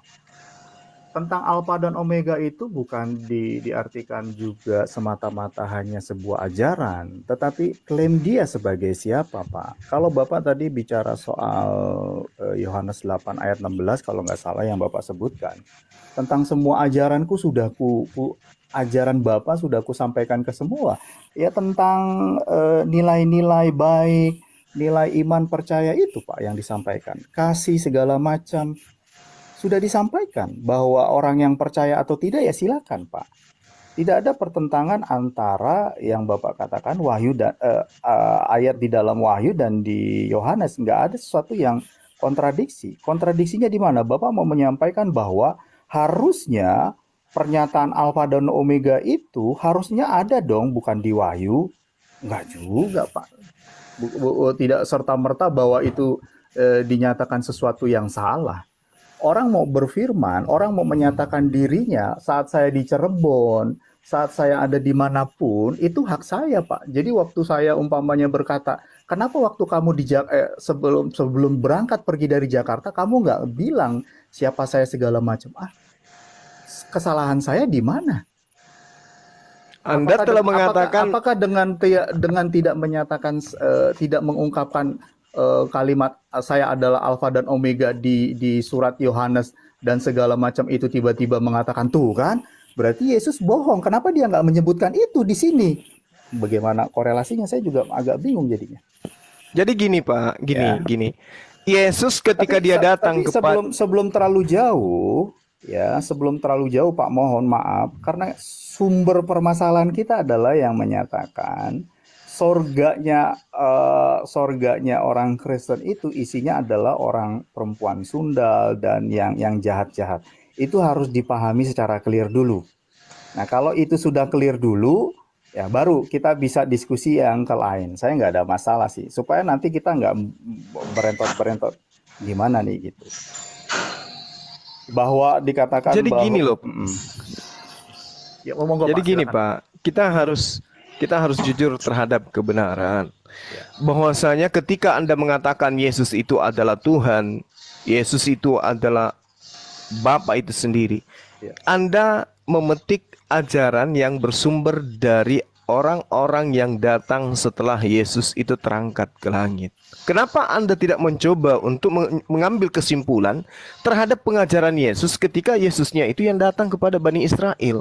[SPEAKER 1] Tentang Alfa dan Omega itu bukan diartikan juga semata-mata hanya sebuah ajaran, tetapi klaim dia sebagai siapa, Pak. Kalau Bapak tadi bicara soal Yohanes 8 ayat 16, kalau nggak salah yang Bapak sebutkan, tentang semua ajaranku sudah ajaran Bapak sudah ku sampaikan ke semua. Ya tentang nilai-nilai baik, nilai iman percaya itu, Pak, yang disampaikan. Kasih segala macam. Sudah disampaikan bahwa orang yang percaya atau tidak ya silakan, Pak. Tidak ada pertentangan antara yang Bapak katakan Wahyu dan ayat di dalam Wahyu dan di Yohanes. Nggak ada sesuatu yang kontradiksi. Kontradiksinya di mana? Bapak mau menyampaikan bahwa harusnya pernyataan Alfa dan Omega itu harusnya ada dong, bukan di Wahyu. Nggak juga, Pak. Tidak serta-merta bahwa itu dinyatakan sesuatu yang salah. Orang mau berfirman, orang mau menyatakan dirinya saat saya di Cirebon, saat saya ada dimanapun, itu hak saya, Pak. Jadi waktu saya umpamanya berkata, kenapa waktu kamu sebelum berangkat pergi dari Jakarta, kamu nggak bilang siapa saya segala macam? Kesalahan saya di mana?
[SPEAKER 2] Anda telah mengatakan,
[SPEAKER 1] apakah dengan tidak menyatakan, tidak mengungkapkan kalimat saya adalah Alfa dan Omega di surat Yohanes dan segala macam itu tiba-tiba mengatakan tuh kan, berarti Yesus bohong. Kenapa dia nggak menyebutkan itu di sini? Bagaimana korelasinya? Saya juga agak bingung jadinya.
[SPEAKER 2] Jadi gini, Pak, gini. Yesus ketika dia datang kepada
[SPEAKER 1] sebelum terlalu jauh, Pak, mohon maaf karena sumber permasalahan kita adalah yang menyatakan sorganya orang Kristen itu isinya adalah orang perempuan sundal dan yang jahat-jahat. Itu harus dipahami secara clear dulu. Nah, kalau itu sudah clear dulu, ya baru kita bisa diskusi yang ke lain. Saya nggak ada masalah sih, supaya nanti kita nggak berentot-berentot gimana nih gitu. Bahwa dikatakan
[SPEAKER 2] jadi
[SPEAKER 1] bahwa,
[SPEAKER 2] gini loh.
[SPEAKER 1] Ya, jadi
[SPEAKER 2] gini, Pak, kita harus jujur terhadap kebenaran. Bahwasanya ketika Anda mengatakan Yesus itu adalah Tuhan, Yesus itu adalah Bapa itu sendiri, Anda memetik ajaran yang bersumber dari orang-orang yang datang setelah Yesus itu terangkat ke langit. Kenapa Anda tidak mencoba untuk mengambil kesimpulan terhadap pengajaran Yesus ketika Yesusnya itu yang datang kepada Bani Israel?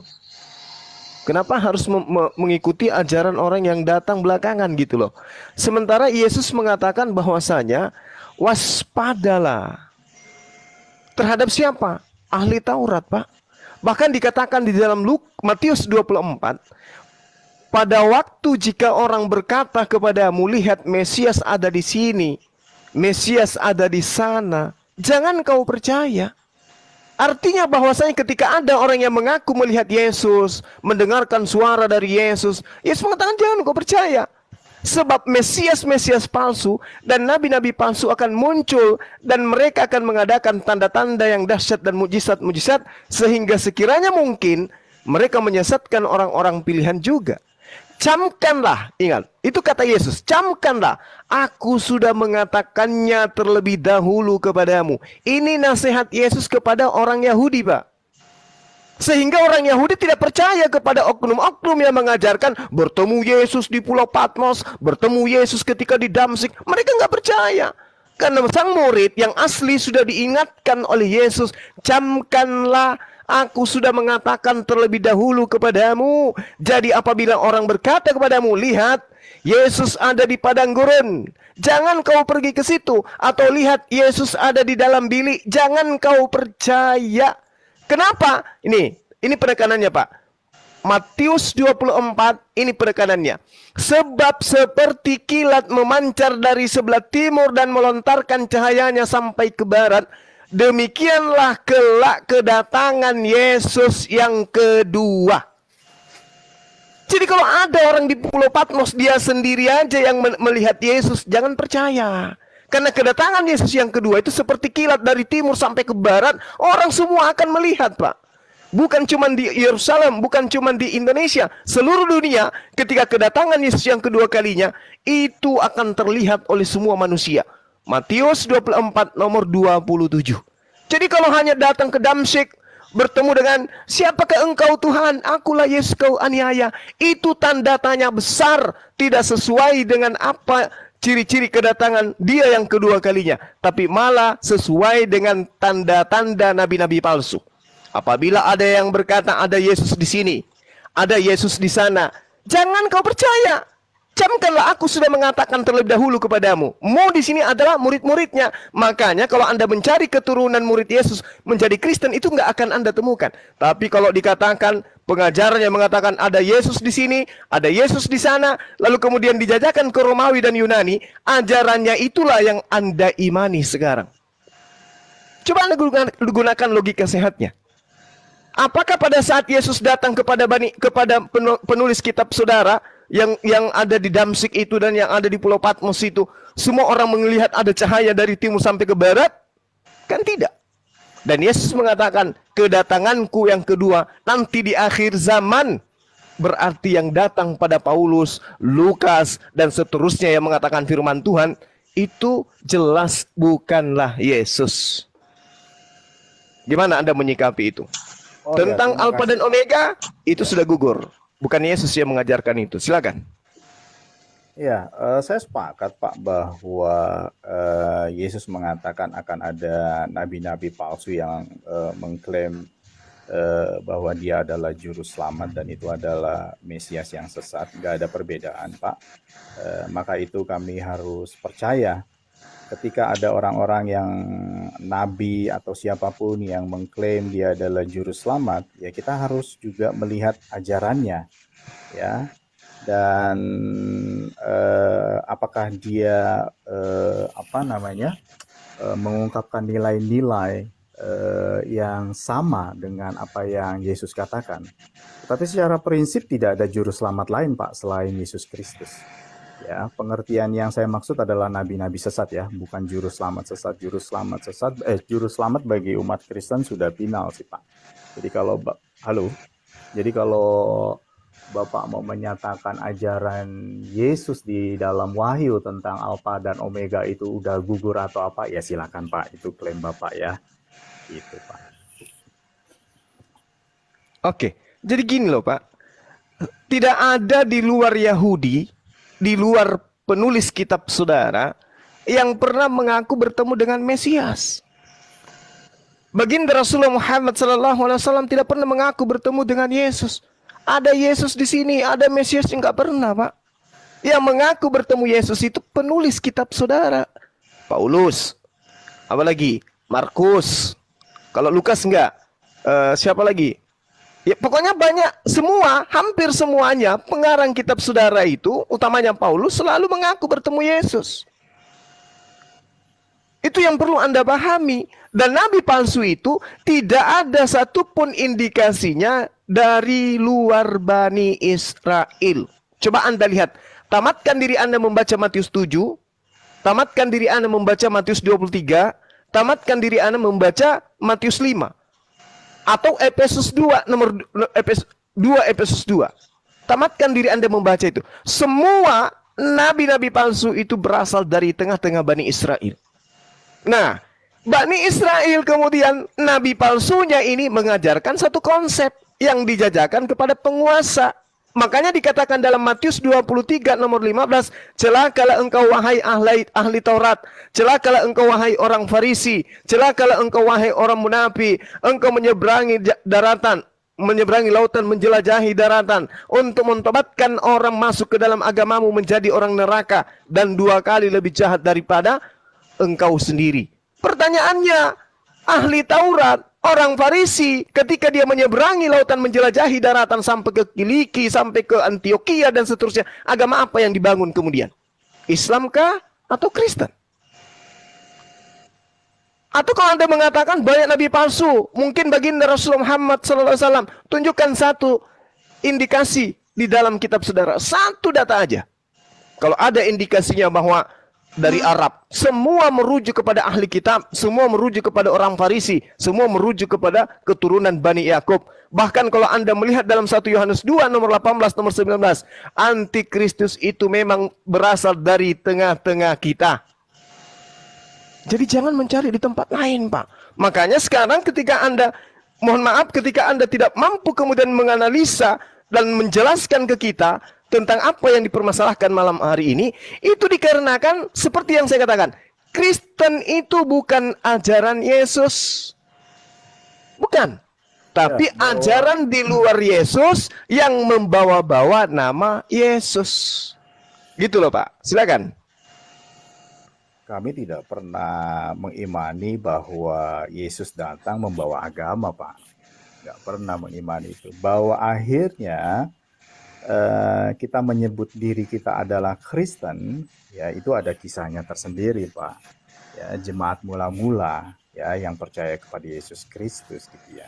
[SPEAKER 2] Kenapa harus mengikuti ajaran orang yang datang belakangan gitu loh? Sementara Yesus mengatakan bahwasanya waspadalah. Terhadap siapa? Ahli Taurat, Pak. Bahkan dikatakan di dalam Matius 24, pada waktu jika orang berkata kepadamu, lihat Mesias ada di sini, Mesias ada di sana, jangan kau percaya. Artinya bahwasanya ketika ada orang yang mengaku melihat Yesus, mendengarkan suara dari Yesus, Yesus mengatakan jangan kau percaya. Sebab Mesias-Mesias palsu dan nabi-nabi palsu akan muncul dan mereka akan mengadakan tanda-tanda yang dahsyat dan mujizat-mujizat sehingga sekiranya mungkin mereka menyesatkan orang-orang pilihan juga. Camkanlah, ingat, itu kata Yesus, camkanlah, aku sudah mengatakannya terlebih dahulu kepadamu. Ini nasihat Yesus kepada orang Yahudi, Pak. Sehingga orang Yahudi tidak percaya kepada oknum-oknum yang mengajarkan bertemu Yesus di Pulau Patmos, bertemu Yesus ketika di Damsik. Mereka nggak percaya. Karena sang murid yang asli sudah diingatkan oleh Yesus, camkanlah, aku sudah mengatakan terlebih dahulu kepadamu. Jadi apabila orang berkata kepadamu, lihat, Yesus ada di padang gurun, jangan kau pergi ke situ. Atau lihat, Yesus ada di dalam bilik, jangan kau percaya. Kenapa? Ini penekanannya, Pak. Matius 24, ini penekanannya. Sebab seperti kilat memancar dari sebelah timur dan melontarkan cahayanya sampai ke barat, demikianlah kelak kedatangan Yesus yang kedua. Jadi kalau ada orang di Pulau Patmos, dia sendiri aja yang melihat Yesus, jangan percaya. Karena kedatangan Yesus yang kedua itu seperti kilat dari timur sampai ke barat, orang semua akan melihat, Pak. Bukan cuma di Yerusalem, bukan cuma di Indonesia, seluruh dunia ketika kedatangan Yesus yang kedua kalinya, itu akan terlihat oleh semua manusia. Matius 24 nomor 27. Jadi kalau hanya datang ke Damsyik, bertemu dengan siapakah engkau Tuhan? Akulah Yesus kau aniaya. Itu tanda tanya besar, tidak sesuai dengan apa ciri-ciri kedatangan dia yang kedua kalinya. Tapi malah sesuai dengan tanda-tanda nabi-nabi palsu. Apabila ada yang berkata ada Yesus di sini, ada Yesus di sana, jangan kau percaya. Camkanlah aku sudah mengatakan terlebih dahulu kepadamu. Mu di sini adalah murid-muridnya. Makanya kalau Anda mencari keturunan murid Yesus menjadi Kristen, itu nggak akan Anda temukan. Tapi kalau dikatakan pengajarannya mengatakan ada Yesus di sini, ada Yesus di sana, lalu kemudian dijajakan ke Romawi dan Yunani, ajarannya itulah yang Anda imani sekarang. Coba Anda gunakan logika sehatnya. Apakah pada saat Yesus datang kepada penulis kitab saudara yang ada di Damsyik itu dan yang ada di Pulau Patmos itu, semua orang melihat ada cahaya dari timur sampai ke barat? Kan tidak. Dan Yesus mengatakan, kedatanganku yang kedua nanti di akhir zaman. Berarti yang datang pada Paulus, Lukas, dan seterusnya yang mengatakan firman Tuhan, itu jelas bukanlah Yesus. Gimana Anda menyikapi itu? Tentang Alfa dan Omega, itu sudah gugur. Bukan Yesus yang mengajarkan itu. Silakan.
[SPEAKER 1] Ya, saya sepakat Pak bahwa Yesus mengatakan akan ada nabi-nabi palsu yang mengklaim bahwa dia adalah juru selamat dan itu adalah Mesias yang sesat. Nggak ada perbedaan Pak. Maka itu kami harus percaya. Ketika ada orang-orang yang nabi atau siapapun yang mengklaim dia adalah juru selamat, ya kita harus juga melihat ajarannya, ya. Dan apakah dia mengungkapkan nilai-nilai yang sama dengan apa yang Yesus katakan. Tapi secara prinsip tidak ada juru selamat lain Pak selain Yesus Kristus. Ya, pengertian yang saya maksud adalah nabi-nabi sesat ya, bukan juru selamat sesat. Juru selamat bagi umat Kristen sudah final sih Pak. Jadi kalau Bapak mau menyatakan ajaran Yesus di dalam Wahyu tentang Alfa dan Omega itu udah gugur atau apa, ya silakan Pak, itu klaim Bapak ya. Gitu Pak.
[SPEAKER 2] Oke, jadi gini loh Pak. Tidak ada di luar Yahudi, di luar penulis kitab saudara yang pernah mengaku bertemu dengan Mesias. Baginda Rasulullah Muhammad SAW tidak pernah mengaku bertemu dengan Yesus. Ada Yesus di sini, ada Mesias yang nggak pernah Pak. Yang mengaku bertemu Yesus itu penulis kitab saudara. Paulus, apalagi Markus. Kalau Lukas enggak, siapa lagi? Ya, pokoknya banyak, hampir semuanya pengarang kitab saudara itu, utamanya Paulus, selalu mengaku bertemu Yesus. Itu yang perlu Anda pahami. Dan nabi palsu itu tidak ada satupun indikasinya dari luar Bani Israel. Coba Anda lihat, tamatkan diri Anda membaca Matius 7, tamatkan diri Anda membaca Matius 23, tamatkan diri Anda membaca Matius 5. Atau Efesus 2 Efesus 2. Tamatkan diri Anda membaca itu. Semua nabi-nabi palsu itu berasal dari tengah-tengah Bani Israel. Nah, Bani Israel kemudian nabi palsunya ini mengajarkan satu konsep yang dijajakan kepada penguasa. Makanya dikatakan dalam Matius 23 nomor 15, celakalah engkau wahai ahli Taurat, celakalah engkau wahai orang Farisi, celakalah engkau wahai orang munafik, engkau menyeberangi daratan, menyeberangi lautan, menjelajahi daratan untuk mentobatkan orang masuk ke dalam agamamu menjadi orang neraka dan 2 kali lebih jahat daripada engkau sendiri. Pertanyaannya, ahli Taurat Orang Farisi ketika dia menyeberangi lautan, menjelajahi daratan sampai ke Kiliki, sampai ke Antioquia dan seterusnya, agama apa yang dibangun kemudian? Islamkah atau Kristen? Atau kalau Anda mengatakan banyak nabi palsu, mungkin baginda Rasulullah Muhammad SAW, tunjukkan satu indikasi di dalam kitab saudara, satu data aja. Kalau ada indikasinya bahwa dari Arab, semua merujuk kepada ahli kitab, semua merujuk kepada orang Farisi, semua merujuk kepada keturunan Bani Yakub. Bahkan kalau Anda melihat dalam 1 Yohanes 2 nomor 18 nomor 19, antikristus itu memang berasal dari tengah-tengah kita. Jadi jangan mencari di tempat lain, Pak. Makanya sekarang ketika Anda, mohon maaf, ketika Anda tidak mampu kemudian menganalisa dan menjelaskan ke kita tentang apa yang dipermasalahkan malam hari ini, itu dikarenakan seperti yang saya katakan, Kristen itu bukan ajaran Yesus. Bukan. Tapi ajaran di luar Yesus yang membawa-bawa nama Yesus. Gitu loh, Pak. Silakan.
[SPEAKER 1] Kami tidak pernah mengimani bahwa Yesus datang membawa agama, Pak. Nggak pernah mengimani itu. Bahwa akhirnya kita menyebut diri kita adalah Kristen, ya itu ada kisahnya tersendiri, Pak. Ya, jemaat mula-mula ya yang percaya kepada Yesus Kristus gitu ya.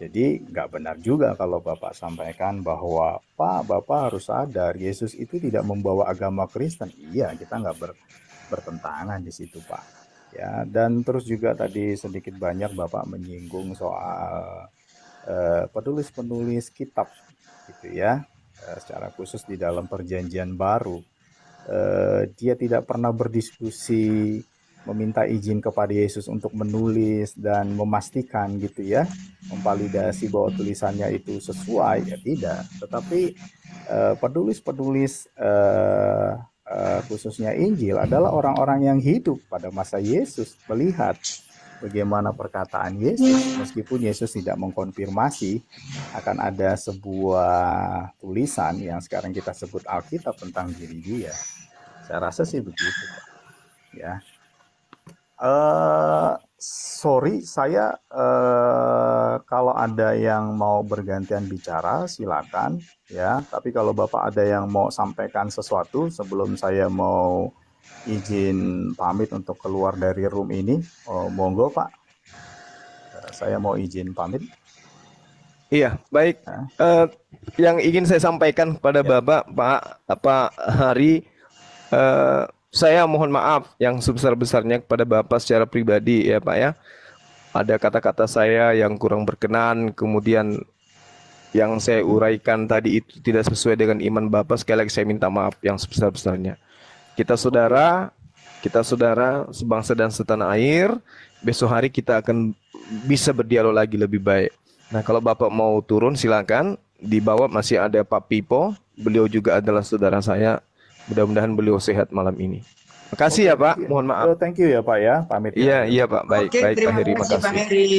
[SPEAKER 1] Jadi nggak benar juga kalau Bapak sampaikan bahwa Pak, Bapak harus sadar Yesus itu tidak membawa agama Kristen. Iya, kita nggak bertentangan di situ, Pak. Ya, dan terus juga tadi sedikit banyak Bapak menyinggung soal penulis-penulis kitab gitu ya. Secara khusus di dalam Perjanjian Baru. Dia tidak pernah berdiskusi meminta izin kepada Yesus untuk menulis dan memastikan gitu ya, memvalidasi bahwa tulisannya itu sesuai, ya tidak. Tetapi penulis-penulis khususnya Injil adalah orang-orang yang hidup pada masa Yesus, melihat bagaimana perkataan Yesus, meskipun Yesus tidak mengkonfirmasi akan ada sebuah tulisan yang sekarang kita sebut Alkitab tentang diri dia. Saya rasa sih begitu, Pak. Ya. Sorry, saya kalau ada yang mau bergantian bicara silakan ya. Tapi kalau Bapak ada yang mau sampaikan sesuatu sebelum saya mau izin pamit untuk keluar dari room ini, monggo Pak. Saya mau izin pamit.
[SPEAKER 2] Iya, baik. Yang ingin saya sampaikan kepada Bapak, Pak Hari, saya mohon maaf yang sebesar-besarnya kepada Bapak secara pribadi ya Pak ya. Ada kata-kata saya yang kurang berkenan, kemudian yang saya uraikan tadi itu tidak sesuai dengan iman Bapak. Sekali lagi saya minta maaf yang sebesar-besarnya. Kita saudara sebangsa dan setanah air. Besok hari kita akan bisa berdialog lagi lebih baik. Nah, kalau Bapak mau turun silakan. Di bawah masih ada Pak Pipo. Beliau juga adalah saudara saya. Mudah-mudahan beliau sehat malam ini. Makasih ya Pak. Mohon maaf.
[SPEAKER 1] Thank you ya Pak ya. Pamit.
[SPEAKER 2] Iya Pak. Baik,
[SPEAKER 6] Oke,
[SPEAKER 2] baik Pak
[SPEAKER 6] terima
[SPEAKER 2] Heri.
[SPEAKER 6] kasih Pak
[SPEAKER 2] Makasih.
[SPEAKER 6] Heri.